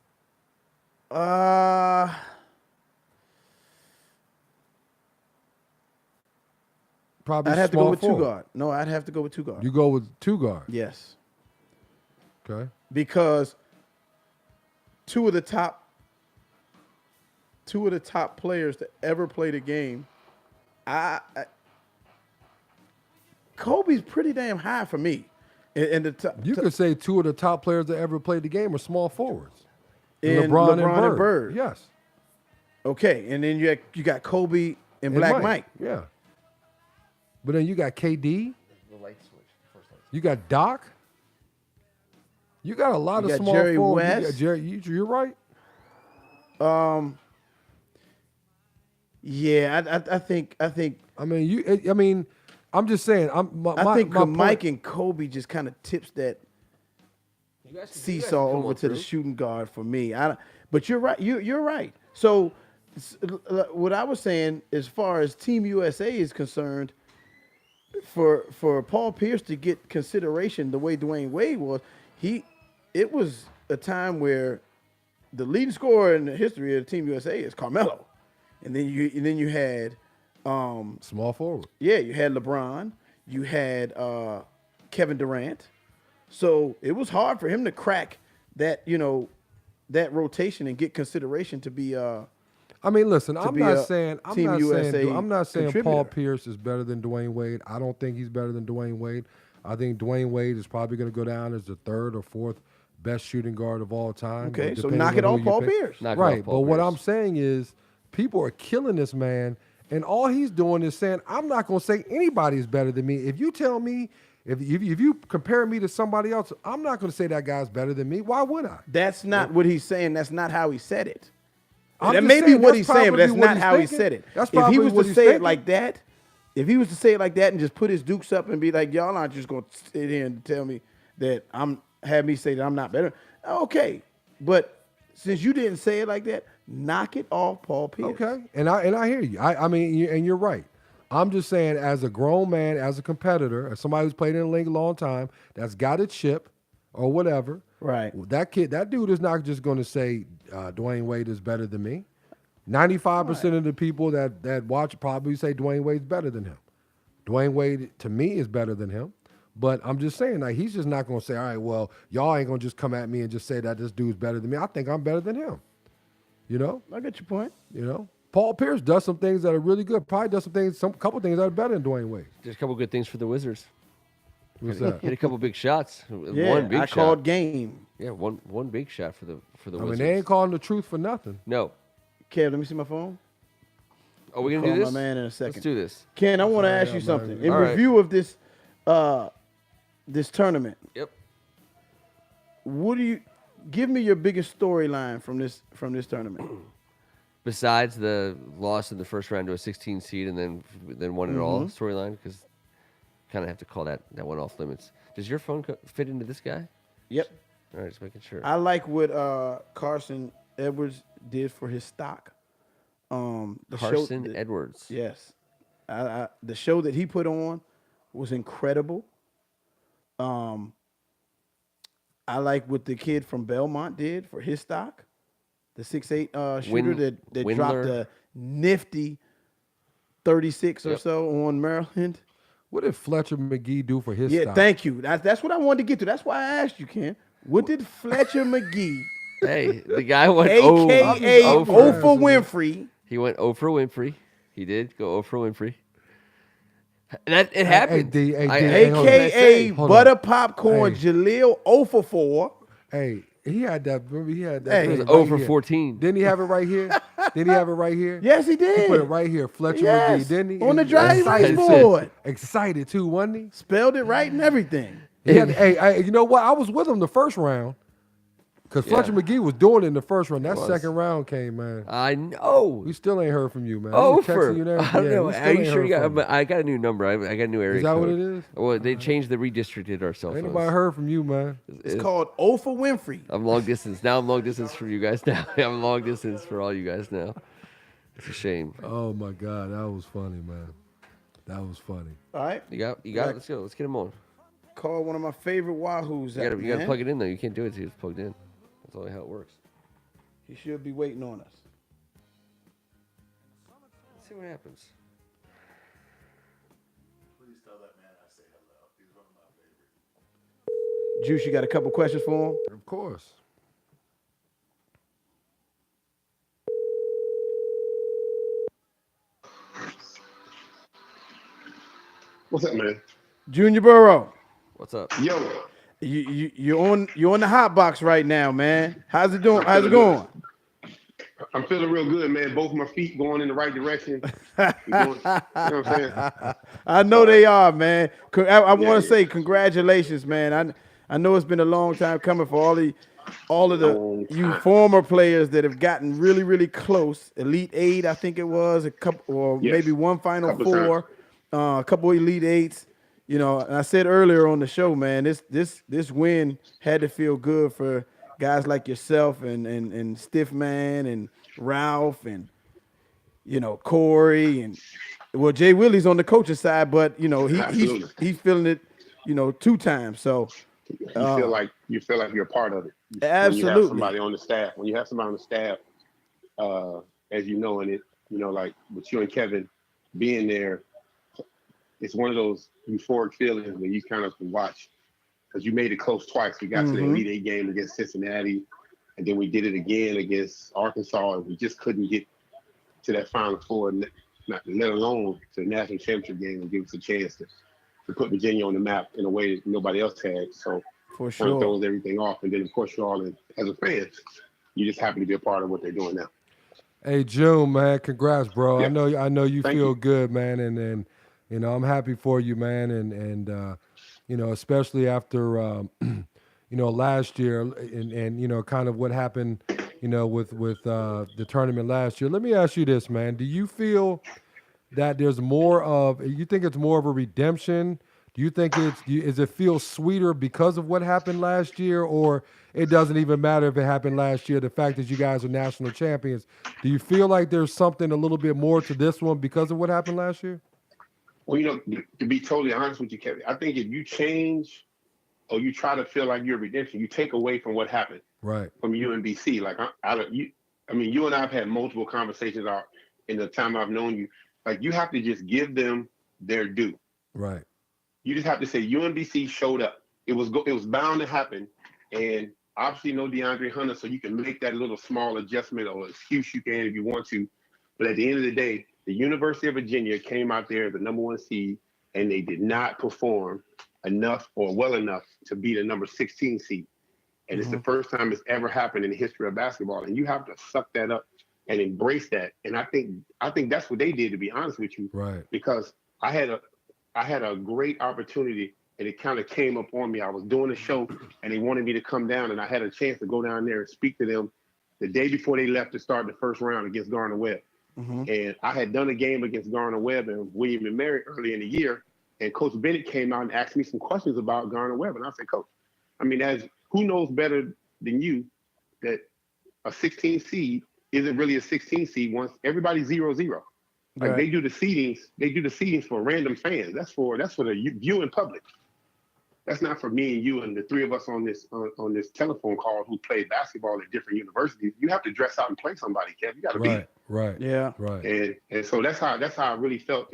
Probably. I'd have to go with forward. two guard. No, I'd have to go with two guard. You go with two guard. Yes, Okay. because two of the top players to ever play the game. Kobe's pretty damn high for me. And the top, You could say two of the top players that ever played the game are small forwards. and LeBron and Bird. Yes. Okay, and then you got Kobe and Black Mike. Yeah. But then you got KD. You got Doc. You got a lot You of got small Jerry forwards. West. You got Jerry, you're right. Yeah, I think I mean, I'm just saying. I think my Mike point, and Kobe just kind of tips that seesaw over to the shooting guard for me. But you're right. You're right. So what I was saying, as far as Team USA is concerned, for Paul Pierce to get consideration the way Dwayne Wade was, it was a time where the leading scorer in the history of Team USA is Carmelo, and then you had small forward. yeah, you had LeBron, you had Kevin Durant, so it was hard for him to crack that that rotation and get consideration to be. I mean, listen, to I'm be not a saying Team USA Paul contributor. Pierce is better than Dwayne Wade. I don't think he's better than Dwayne Wade. I think Dwayne Wade is probably going to go down as the third or fourth best shooting guard of all time. Okay, so depending knock on it who off you Paul pick. Pierce. Knock it Right, off but Paul what Pierce. I'm saying is people are killing this man, and all he's doing is saying, I'm not going to say anybody's better than me. If you tell me, if you compare me to somebody else, I'm not going to say that guy's better than me. Why would I? That's not what he's saying. That's not how he said it. I'm That just may be saying, what that's he's saying, but probably that's what not he's how he thinking. said it. That's If he probably was what to he's say thinking. it like that, if he was to say it like that and just put his dukes up and be like, y'all aren't just going to sit here and tell me that have me say that I'm not better. Okay, but since you didn't say it like that, knock it off Paul Pierce. Okay, and I hear you. I mean, and you're right. I'm just saying, as a grown man, as a competitor, as somebody who's played in the league a long time, that's got a chip or whatever. Right. That dude is not just going to say Dwayne Wade is better than me. 95% of the people that watch probably say Dwayne Wade's better than him. Dwayne Wade, to me, is better than him. But I'm just saying, like, he's just not going to say, all right, well, y'all ain't going to just come at me and just say that this dude's better than me. I think I'm better than him. You know? I get your point. You know? Paul Pierce does some things that are really good. Probably does couple things that are better than Dwayne Wade. There's a couple good things for the Wizards. What's that? Hit a couple big shots. Yeah, one big I shot. called game. Yeah, one big shot for the I Wizards. mean, they ain't calling the truth for nothing. No. Kev, let me see my phone. Are we gonna Call do this? my man in a second. Let's do this. Ken, I want to ask Yeah, you man. something. In All right. review of this this tournament, Yep. what do you give me your biggest storyline from this tournament? Besides the loss in the first round to a 16 seed and then won it all storyline, because kind of have to call that one off limits. Does your phone fit into this guy? Yep. All right, just making sure. I like what Carson Edwards did for his stock. Carson Edwards. Yes. The show that he put on was incredible. I like what the kid from Belmont did for his stock. The 6'8" shooter that Windler. dropped a nifty 36 or so on Maryland. What did Fletcher McGee do for his Yeah, stock? thank you. That's what I wanted to get to. That's why I asked you, Ken. What did Fletcher McGee, Hey, the guy went a.k.a. 0 Oprah Winfrey, He went 0 for Winfrey. He did go 0 for Winfrey. That it happened. D, hey, D, I- hey, hold on. a.k.a. Hold Butter on. Popcorn Hey. Jaleel 0 for 4. He had that. Remember, he had that. Hey. It was thing 0 right for here. 14. Didn't he have it right here? Didn't he have it right here? Yes, he He did. put it right here. Fletcher Yes, McGee, didn't he? on the And dry erase excited board. Excited too, wasn't he? Spelled it right and everything. Hey, you know what? I was with him the first round because Fletcher McGee was doing it in the first round. That Was. second round came, man. I know. We still ain't heard from you, man. Oh, We texting for you and I everything. don't Yeah, know. we still Are you ain't sure you heard got? from But I got a new number. I got a new area. Is that what code. it is? Well, they changed the redistricted our cell Ain't phones. nobody heard from you, man. It's called 0 for Winfrey. I'm long distance now. I'm long distance for you guys now. I'm long distance for all you guys now. It's a shame. Oh my God, that was funny, man. That was funny. All right. You got it. Let's go. Let's get him on. Call one of my favorite Wahoos. You gotta plug it in though. You can't do it till it's plugged in. That's only how it works. He should be waiting on us. Let's see what happens. Please tell that man I say hello. He's one of my favorites. Juice, you got a couple questions for him? Of course. What's up, man? Junior Burrow, What's up? Yo, you're on the HotBox right now, man. How's it doing? How's it going? I'm feeling real good, man. Both my feet going in the right direction. You know what I'm saying? I know they are, man. I want Yeah. to say congratulations, man. I know it's been a long time coming for all of Long you time. former players that have gotten really, really close. Elite Eight, I think it was a couple, or Yes. maybe one Final Couple Four, a couple Elite Eights. You know, and I said earlier on the show, man, this win had to feel good for guys like yourself and Stiff Man and Ralph and Corey and Jay Willie's on the coaching side, but Absolutely. he's feeling it, 2 times. So You feel like you're a part of it. When you Absolutely. have somebody on the staff. When you have somebody on the staff, as you know, and like with you and Kevin being there, it's one of those euphoric feelings where you kind of can watch, because you made it close twice. We got to the Elite Eight game against Cincinnati, and then we did it again against Arkansas, and we just couldn't get to that Final Four, not let alone to the national championship game and give us a chance to put Virginia on the map in a way that nobody else had. So for kind of sure. throws everything off. And then, of course, you're all as a fan, you just happy to be a part of what they're doing now. Hey June, man, congrats, bro. Yeah. I know you Thank feel you. good, man, and I'm happy for you, man, and especially after last year and kind of what happened, with the tournament last year. Let me ask you this, man. Do you feel that there's you think it's more of a redemption? Do you think does it feel sweeter because of what happened last year, or it doesn't even matter if it happened last year? The fact that you guys are national champions, do you feel like there's something a little bit more to this one because of what happened last year? Well, to be totally honest with you, Kevin, I think if you change or you try to feel like you're redemption, you take away from what happened Right. from UMBC. Like you and I have had multiple conversations in the time I've known you. Like, you have to just give them their due. Right. You just have to say UMBC showed up. It was bound to happen, and obviously no DeAndre Hunter, so you can make that little small adjustment or excuse you can if you want to. But at the end of the day, the University of Virginia came out there the number 1 seed, and they did not perform enough or well enough to beat a number 16 seed. And it's the first time it's ever happened in the history of basketball. And you have to suck that up and embrace that. And I think that's what they did, to be honest with you. Right. Because I had a great opportunity, and it kind of came up on me. I was doing a show, and they wanted me to come down, and I had a chance to go down there and speak to them the day before they left to start the first round against Gardner-Webb. And I had done a game against Gardner-Webb and William and Mary early in the year, and Coach Bennett came out and asked me some questions about Gardner-Webb. And I said, Coach, I mean, who knows better than you that a 16 seed isn't really a 16 seed once everybody's 0-0. Like they do the seedings for random fans. That's for the viewing public. That's not for me and you and the three of us on this telephone call who play basketball at different universities. You have to dress out and play somebody, Kev. You got to be. Right. Yeah. Right. And so that's how I really felt.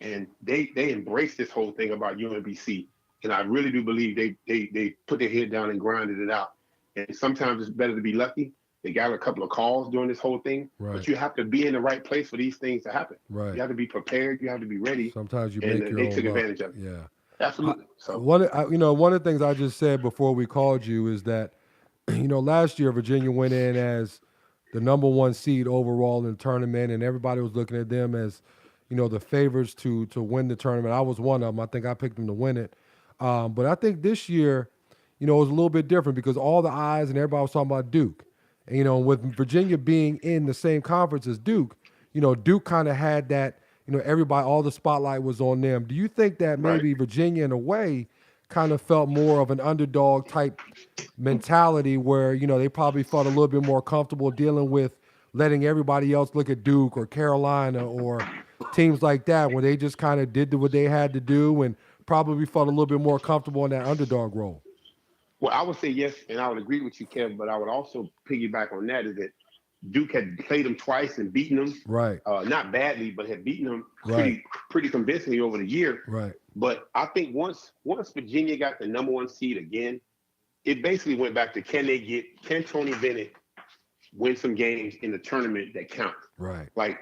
And they embraced this whole thing about UMBC. And I really do believe they put their head down and grinded it out. And sometimes it's better to be lucky. They got a couple of calls during this whole thing, but you have to be in the right place for these things to happen. Right. You have to be prepared. You have to be ready. Sometimes you and make your they own took luck. advantage of it. Yeah. Absolutely. So one of the things I just said before we called you is that, last year Virginia went in as the number 1 seed overall in the tournament, and everybody was looking at them as, the favorites to win the tournament. I was one of them. I think I picked them to win it. But I think this year, it was a little bit different because all the eyes and everybody was talking about Duke. And, with Virginia being in the same conference as Duke, Duke kind of had that, everybody, all the spotlight was on them. Do you think that maybe Virginia, in a way, kind of felt more of an underdog type mentality where, they probably felt a little bit more comfortable dealing with letting everybody else look at Duke or Carolina or teams like that, where they just kind of did what they had to do and probably felt a little bit more comfortable in that underdog role? Well, I would say yes, and I would agree with you, Kevin, but I would also piggyback on that is that Duke had played them twice and beaten them. Right. Not badly, but had beaten them Right. pretty convincingly over the year. Right. But I think once Virginia got the number 1 seed again, it basically went back to can Tony Bennett win some games in the tournament that count? Right. Like,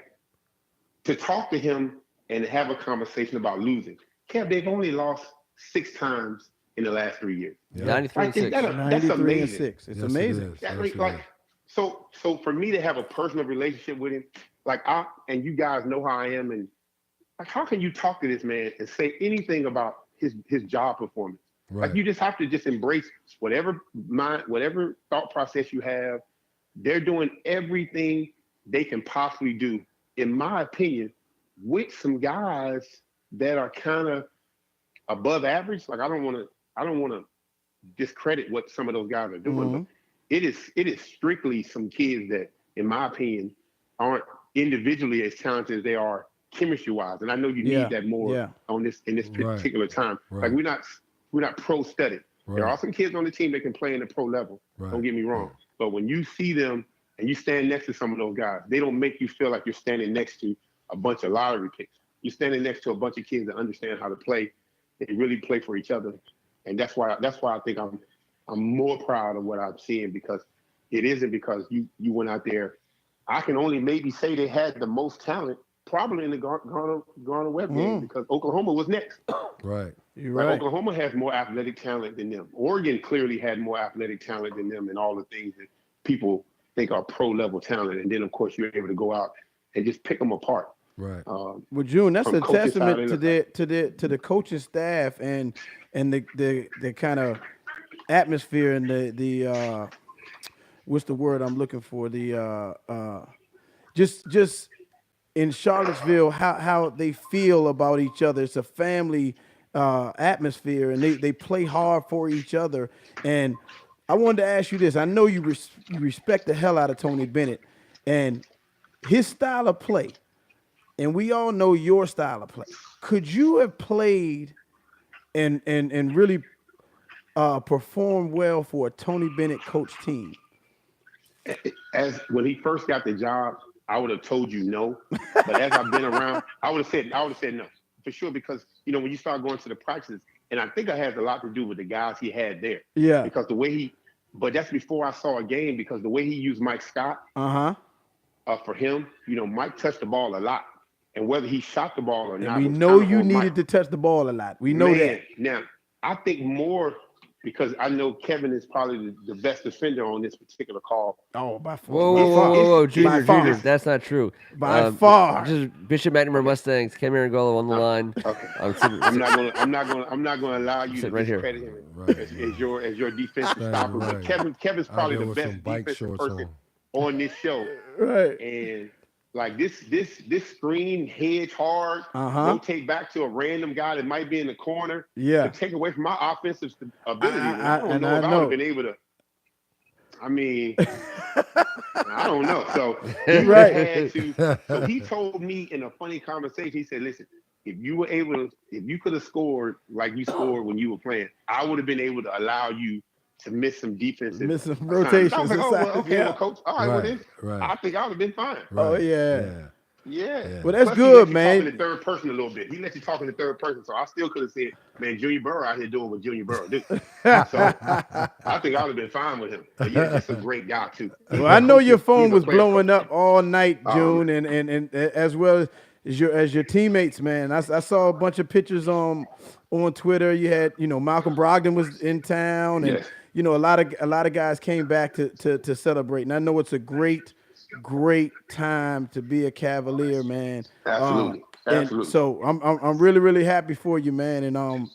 to talk to him and have a conversation about losing. Kev, they've only lost 6 times in the last 3 years. Yeah. 93 and 6. That's 93 and amazing. 6. It's Yes, amazing. it is. That, Yes, it like, is. so for me to have a personal relationship with him, like and you guys know how I am, and like, how can you talk to this man and say anything about his job performance? Right. Like, you just have to just embrace whatever thought process you have. They're doing everything they can possibly do, in my opinion, with some guys that are kind of above average. Like, I don't want to discredit what some of those guys are doing, but it is strictly some kids that, in my opinion, aren't individually as talented as they are chemistry wise. And I know you need that more in this particular time. Right. Like, we're not pro studied. Right. There are some kids on the team that can play in the pro level. Right. Don't get me wrong. But when you see them and you stand next to some of those guys, they don't make you feel like you're standing next to a bunch of lottery picks. You're standing next to a bunch of kids that understand how to play. They really play for each other. And that's why I think I'm more proud of what I'm seeing, because it isn't because you went out there. I can only maybe say they had the most talent probably in the Gardner-Webb game, because Oklahoma was next. Right. You're Like, right. Oklahoma has more athletic talent than them. Oregon clearly had more athletic talent than them, and all the things that people think are pro-level talent. And then, of course, you're able to go out and just pick them apart. Right. Well, June, that's From a coaching testament side to the coaching staff and the kind of atmosphere and the what's the word I'm looking for? Just in Charlottesville, how they feel about each other. It's a family atmosphere, and they play hard for each other. And I wanted to ask you this. I know you respect the hell out of Tony Bennett and his style of play. And we all know your style of play. Could you have played and really performed well for a Tony Bennett coach team? As when he first got the job, I would have told you no. But as I've been around, I would have said no for sure, because when you start going to the practices, and I think it has a lot to do with the guys he had there. Yeah. Because but that's before I saw a game, because the way he used Mike Scott for him, Mike touched the ball a lot. And whether he shot the ball or not, we know you needed to touch the ball a lot. We know that. Now, I think more because I know Kevin is probably the best defender on this particular call. Oh, by far. Whoa, Junior, that's not true. By far. Just Bishop McNamara Mustangs, Cam Arangolo on the line. Okay. I'm not gonna allow you to discredit him as your defensive stopper. But Kevin's probably the best defensive person on this show. Right. And like this screen, hedge hard, rotate back to a random guy that might be in the corner. Yeah. To take away from my offensive ability. I don't know if I would have been able to. I mean, I don't know. So he had to. So he told me in a funny conversation. He said, "Listen, if you could have scored like you scored when you were playing, I would have been able to allow you to miss some rotations. I was like, well, coach. All right, well then, I think I would have been fine. Oh yeah. Well, that's Plus, good, he man. Talk in the third person a little bit. He let you talk in the third person, so I still could have said, "Man, Junior Burrow out here doing what Junior Burrow do." So I think I would have been fine with him. But yeah, he's a great guy too. Well, I know your phone was blowing up all night, June, and as well as your teammates, man. I saw a bunch of pictures on Twitter. You had Malcolm Brogdon was in town, and a lot of guys came back to celebrate. And I know it's a great time to be a Cavalier, man. Absolutely. And so I'm really, really happy for you, man, and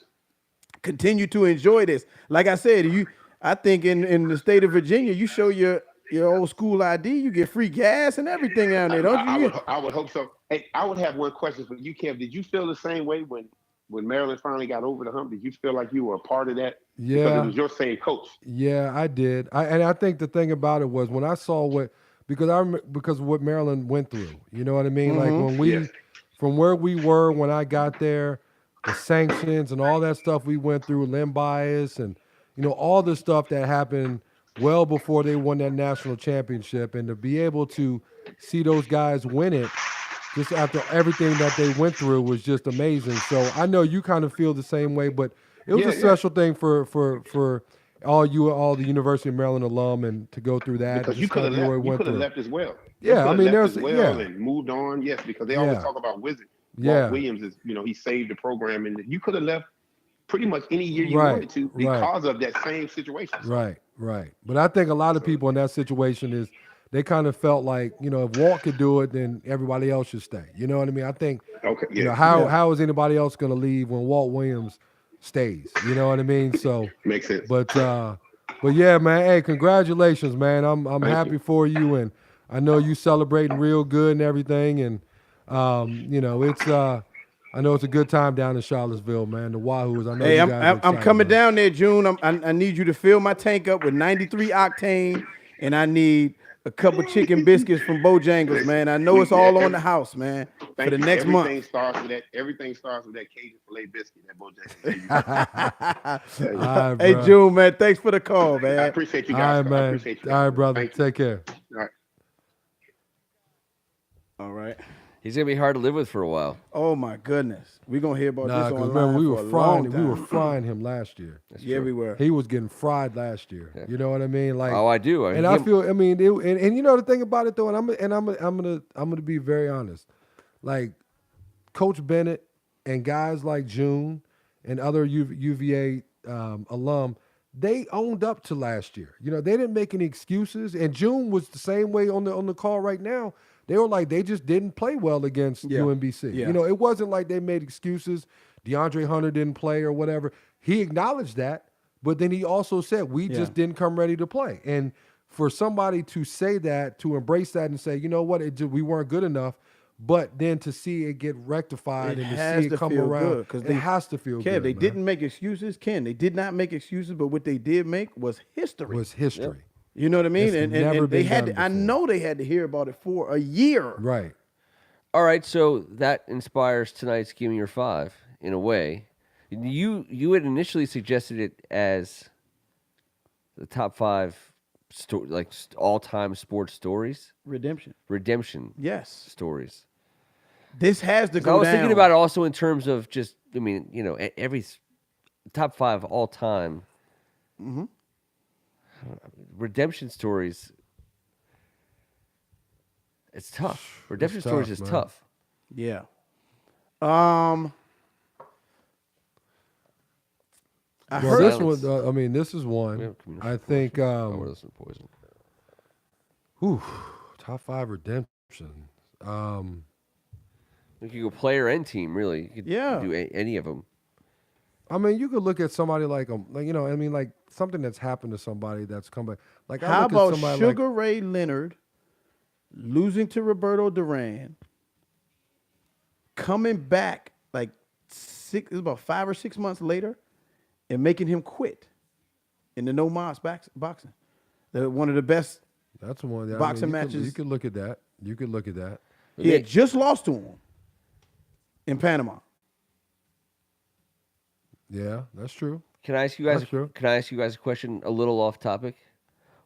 continue to enjoy this. Like I said, I think in the state of Virginia, you show your old school ID, you get free gas and everything down there, don't you? I would hope so. Hey, I would have one question for you, Kev. Did you feel the same way when Maryland finally got over the hump? Did you feel like you were a part of that? Yeah. Because it was your same coach. Yeah, I did. I think the thing about it was when I saw because of what Maryland went through. You know what I mean? Like when from where we were when I got there, the sanctions and all that stuff we went through, limb bias and all the stuff that happened well before they won that national championship, and to be able to see those guys win it just after everything that they went through was just amazing. So I know you kind of feel the same way, but it was a special thing for all the University of Maryland alum and to go through that. Because you could have left as well. Yeah, I mean, and moved on. Yes, because they always talk about Wizard. Walt Williams is, he saved the program, and you could have left pretty much any year you wanted to because of that same situation. Right. But I think a lot of people in that situation they kind of felt like, if Walt could do it, then everybody else should stay. You know what I mean? I think, how is anybody else going to leave when Walt Williams stays? You know what I mean? So makes sense. But yeah, man. Hey, congratulations, man. I'm happy for you, and I know you celebrating real good and everything. And it's I know it's a good time down in Charlottesville, man. The Wahoos. I know. Hey, you guys I'm coming down there, June. I need you to fill my tank up with 93 octane, and I need a couple chicken biscuits from Bojangles, man. I know it's all on the house, man. For the next month. Everything starts with that Cajun filet biscuit at Bojangles. Right, hey, June, man. Thanks for the call, man. I appreciate you guys. All right, man. I appreciate you. All right, brother. Take care. All right. He's gonna be hard to live with for a while. Oh my goodness, we're gonna hear about this online remember, we were time. frying him last year. We were. He was getting fried last year. Yeah. You know what I mean? Like, I do. And I feel. I mean, and you know the thing about it though, and I'm gonna be very honest. Like, Coach Bennett and guys like June and other UVA alum, they owned up to last year. They didn't make any excuses. And June was the same way on the call right now. They were like, they just didn't play well against UMBC. Yeah. It wasn't like they made excuses. DeAndre Hunter didn't play or whatever. He acknowledged that, but then he also said, we just didn't come ready to play. And for somebody to say that, to embrace that and say, you know what, we weren't good enough, but then to see it get rectified and to see it come around, it has to feel good. They didn't make excuses, Ken. They did not make excuses, but what they did make was history. Yep. You know what I mean? And they had to, I know they had to hear about it for a year. Right. All right, so that inspires tonight's Give Me Your Five in a way. You had initially suggested it as the top five all-time sports stories. Redemption. Yes. Stories. This has to go I was down. thinking about it also in terms of just I mean, every top 5 all time. Redemption stories. It's tough. Redemption stories tough, is man. tough. Yeah. I Well, heard this Silence. one. This is We one. have communal I force. think. Oh, we're listening to Poison. Top 5 redemption. You could go player and team, really. You could Yeah. do any of them. I mean, you could look at somebody like like something that's happened to somebody that's come back. Like, I How look at about somebody Sugar Ray Leonard losing to Roberto Duran, coming back like it was about 5 or 6 months later, and making him quit in the no mas boxing. One of the best. That's one. Boxing you matches. You could look at that. You could look at that. He had just lost to him in Panama. Yeah, that's true. Can I ask you guys? That's true. Can I ask you guys a question? A little off topic.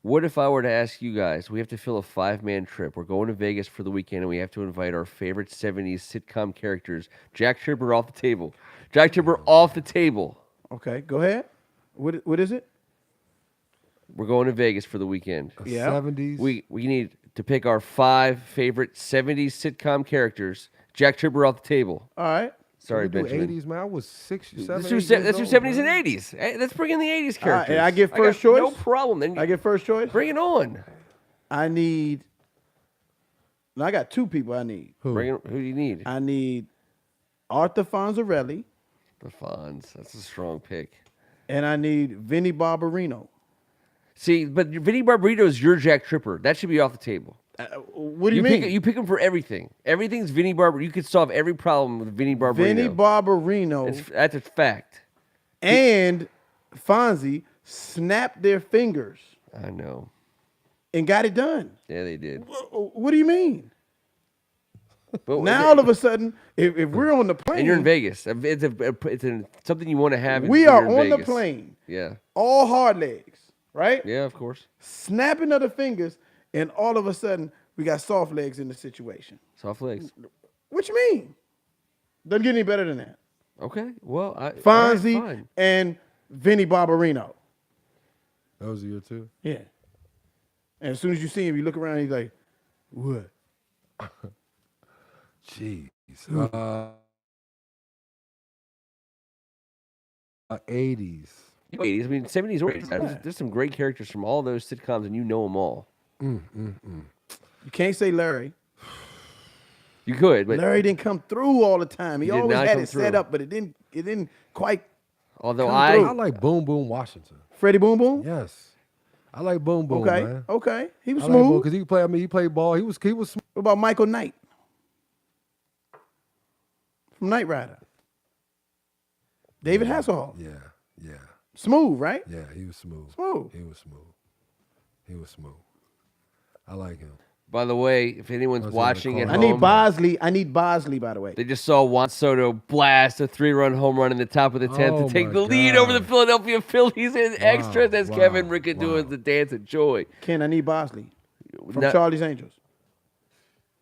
What if I were to ask you guys? We have to fill a 5-man trip. We're going to Vegas for the weekend, and we have to invite our favorite '70s sitcom characters. Jack Tripper off the table. Jack Tripper off the table. Okay, go ahead. What is it? We're going to Vegas for the weekend. Yeah. 70s. We need to pick our 5 favorite '70s sitcom characters. Jack Tripper off the table. All right. Sorry, we do Benjamin. 80s, man. I was 6, 7, Let's 8 do, years let's do old, 70s man. and 80s. Hey, let's bring in the 80s All right, characters. and I get got first choice? No problem. Then I get first choice. bring it on. I need. No, I got 2 people. I need. Who? Bring it. Who do you need? I need Arthur Fonzarelli, The Fonz. That's a strong pick. and I need Vinny Barbarino. See, but Vinny Barbarino is your Jack Tripper. That should be off the table. What do you mean? You pick him for everything. Everything's Vinny Barbarino. You could solve every problem with Vinny Barbarino. Vinny Barbarino That's a fact. and Fonzie snapped their fingers I know. and got it done. Yeah, they did. What do you mean? But Now all of a sudden, if we're on the plane, and you're in Vegas. It's something you want to have. we when are you're in on the Vegas. plane, Yeah. all hard legs, right? Yeah, of course. Snapping of the fingers, and all of a sudden we got soft legs in the situation. Soft legs. What you mean? Doesn't get any better than that. Okay. Well, Fonzie all right, fine. and Vinny Barbarino. That was your 2? Yeah. And as soon as you see him, you look around, he's like, what? Jeez. 80s. 80s. I mean, 70s or 80s. There's some great characters from all those sitcoms, and you know them all. You can't say Larry. You could, but Larry didn't come through all the time. He He did always not had come it set through. up, but it didn't quite. although come I through. I like Boom Boom Washington. Freddie Boom Boom. Yes. I like Boom Boom, Okay, man. okay. He was I like Boom smooth. because he play. I mean, he played ball. He was smooth. What about Michael Knight from Knight Rider? David Hasselhoff. Yeah. Smooth, right? Yeah, he was smooth. Smooth. He was smooth. I like him. By the way, if anyone's That's watching at what I they home, need Bosley. I need Bosley, by the way. they just saw Juan Soto blast a 3-run home run in the top of the 10th Oh to take my the lead over the God. Philadelphia Phillies in extras as wow, Kevin Rickett wow. doing the dance of joy. Ken, I need Bosley from Not- Charlie's Angels.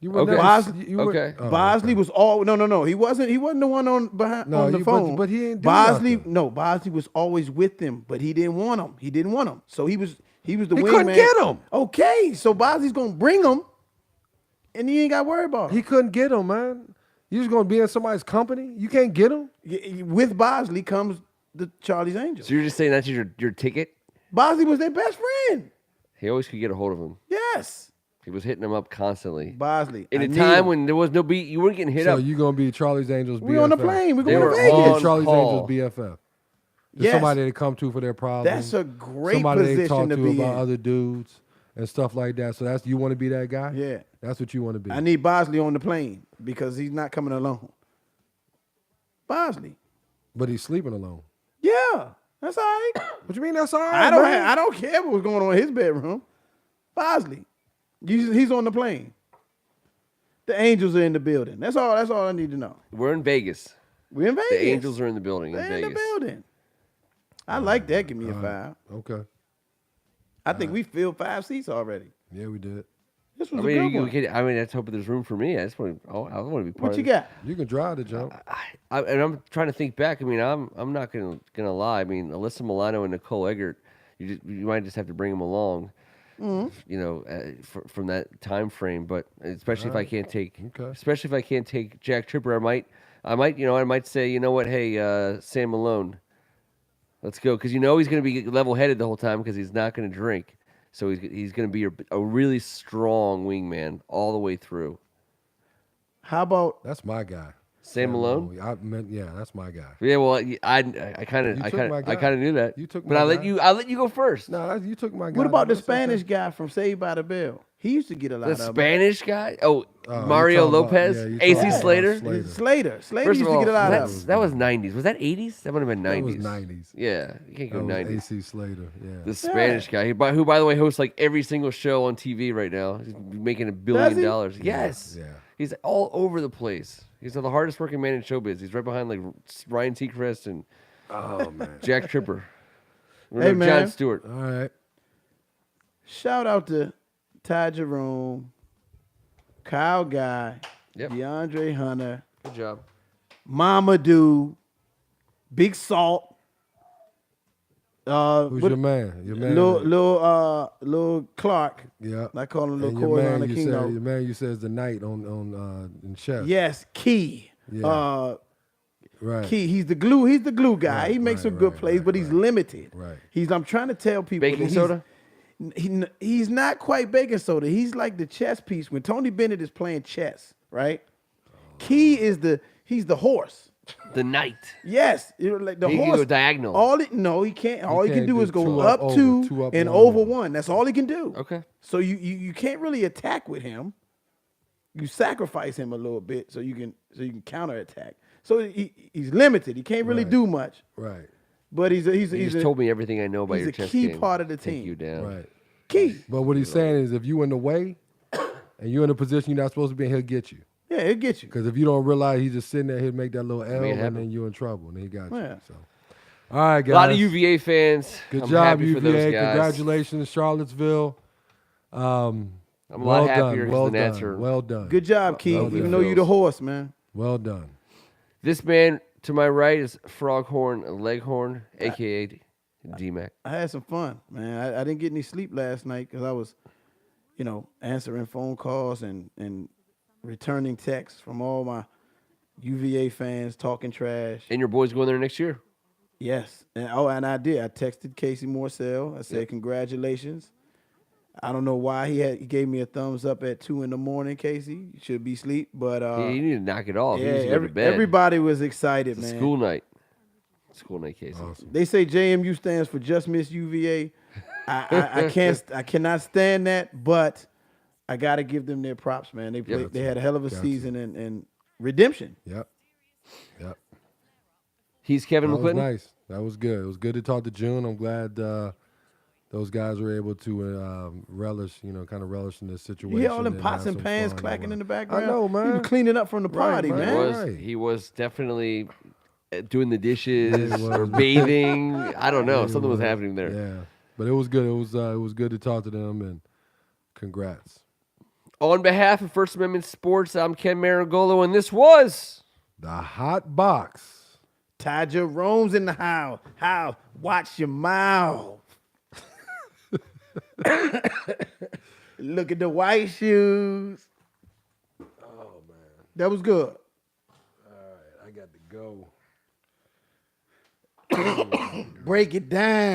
You were Okay. never- Bosley- you were- okay. oh, Bosley was all no. He wasn't the one on behind No, on the but phone. he ain't do Bosley. nothing. No, Bosley was always with them, but he didn't want him. He didn't want him. So he was the wingman. couldn't get him. Okay, so Bosley's gonna bring him, and you ain't got to worry about him. He couldn't get him, man. You just gonna be in somebody's company? You can't get him. With Bosley comes the Charlie's Angels. So you're just saying that's your ticket? Bosley was their best friend. He always could get a hold of him. Yes, He was hitting him up constantly. Bosley. In I a need time him. when there was no beat, you weren't getting hit So up. you gonna be Charlie's Angels BFF? we on the plane. We're They going were to You're Vegas. on Charlie's call. Angels BFF. There's Yes. somebody to come to for their problems. That's a great somebody they position talk to to be about in. other dudes and stuff like that. So that's you want to be that guy? Yeah. That's what you want to be. I need Bosley on the plane because he's not coming alone. Bosley. But he's sleeping alone. Yeah, that's all right. What you mean that's all right? I don't man? I don't care what's going on in his bedroom. Bosley. He's on the plane. The Angels are in the building. That's all I need to know. We're in Vegas. We're in Vegas. The Angels are in the building They're in in Vegas. the building. I like that. Give me a 5. Okay. I think we filled 5 seats already. Yeah, we did. This was a good one. I mean, let's hope there's room for me. I want to be part What of you this. got? You can drive the jump. And I'm trying to think back. I mean, I'm not gonna lie. I mean, Alyssa Milano and Nicole Eggert, you might just have to bring them along. You know, from that time frame. But especially if I can't take Jack Tripper, I might say, you know what? Hey, Sam Malone, let's go, because he's going to be level-headed the whole time because he's not going to drink. So he's going to be a really strong wingman all the way through. How about That's my guy. Sam Malone? That's my guy. Yeah, well, I kind of knew that. You took but my I let guy. you go first. No, you took my guy. what about the That's okay. Spanish guy from Saved by the Bell? He used to get a lot The of them. Spanish guy? Oh, Oh, Mario you talking about- Lopez, yeah, you AC talking about Slater. Slater. Slater First used of to all, get a lot of them. that was 90s. Was that 80s? That would have been 90s. That was 90s. Yeah, you can't go That was 90s. AC Slater. Yeah. The Spanish guy, who by the way hosts like every single show on TV right now. He's making $1 billion. Yes. Yeah. He's all over the place. He's the hardest working man in showbiz. He's right behind like Ryan Seacrest and Oh man. Jack Tripper. Hey, man. Jon Stewart. All right. Shout out to Ty Jerome, Kyle Guy, Yep. DeAndre Hunter, Good job. Mama Do, Big Salt. Who's your man? Your man. Lil Clark. Yeah. I call him Lil And your Corey man, on the you Kino. said, your man, you said is the night on in chef. Yes, Key. Yeah. Right. Key. He's the glue. He's the glue guy. Right, he makes some right, good right, plays, right, but he's right. limited. Right. I'm trying to tell people Baking that soda? He's not quite baking soda. He's like the chess piece. When Tony Bennett is playing chess, right? Key is he's the horse. The Knight. Yes, like the He can horse. go diagonal. He can't. All he can can't do do is go two up up, two, over, two up, and one over over. one. That's all he can do. Okay. So you can't really attack with him. You sacrifice him a little bit so you can counterattack. So he's limited. He can't really Right. do much. Right. But You just told me everything I know about he's your a chess key game. part of the Take team. you down. Right. key. But what he's saying is, if you in the way, and you're in a position you're not supposed to be in, he'll get you. Yeah, it'll get you. Because if you don't realize he's just sitting there, he'll make that little L, Make it and happen. then you're in trouble, and he got you. Yeah. So, all right, guys. A lot of UVA fans. Good I'm job, happy for those UVA. guys. Congratulations, Charlottesville. I'm a well lot happier done. because Well the Nats done. are. Well done. Good job, Key. Well Even done. though you're the horse, man. Well done. This man to my right is Froghorn Leghorn, a.k.a. D-Mac. I had some fun, man. I didn't get any sleep last night because I was, answering phone calls and returning texts from all my UVA fans talking trash. And your boys going there next year. Yes. And I did. I texted Casey Morcell. I said, congratulations. I don't know why he gave me a thumbs up at 2 a.m, Casey. You should be asleep. But You need to knock it off. yeah, You need to go to bed. everybody was excited, It's a man. school night. School night, Casey. They say JMU stands for Just Miss UVA. I cannot stand that, but I got to give them their props, man. They had a hell of a season and redemption. Yep. Yep. He's Kevin That was McClinton. nice. That was good. It was good to talk to June. I'm glad those guys were able to relish in this situation. You hear all them and pots have and some pans fun. clacking in the background? I know, man. He was cleaning up from the party, man. man. Right. He was definitely doing the dishes Yeah, he or was. bathing. I don't know. Yeah, Something was man. happening there. Yeah, but it was good. It was good to talk to them, and congrats. On behalf of First Amendment Sports, I'm Ken Maragolo, and this was The Hot Box. Ty Jerome's in the house. How? Watch your mouth. Look at the white shoes. Oh man! That was good. All right, I got to go. Break it down.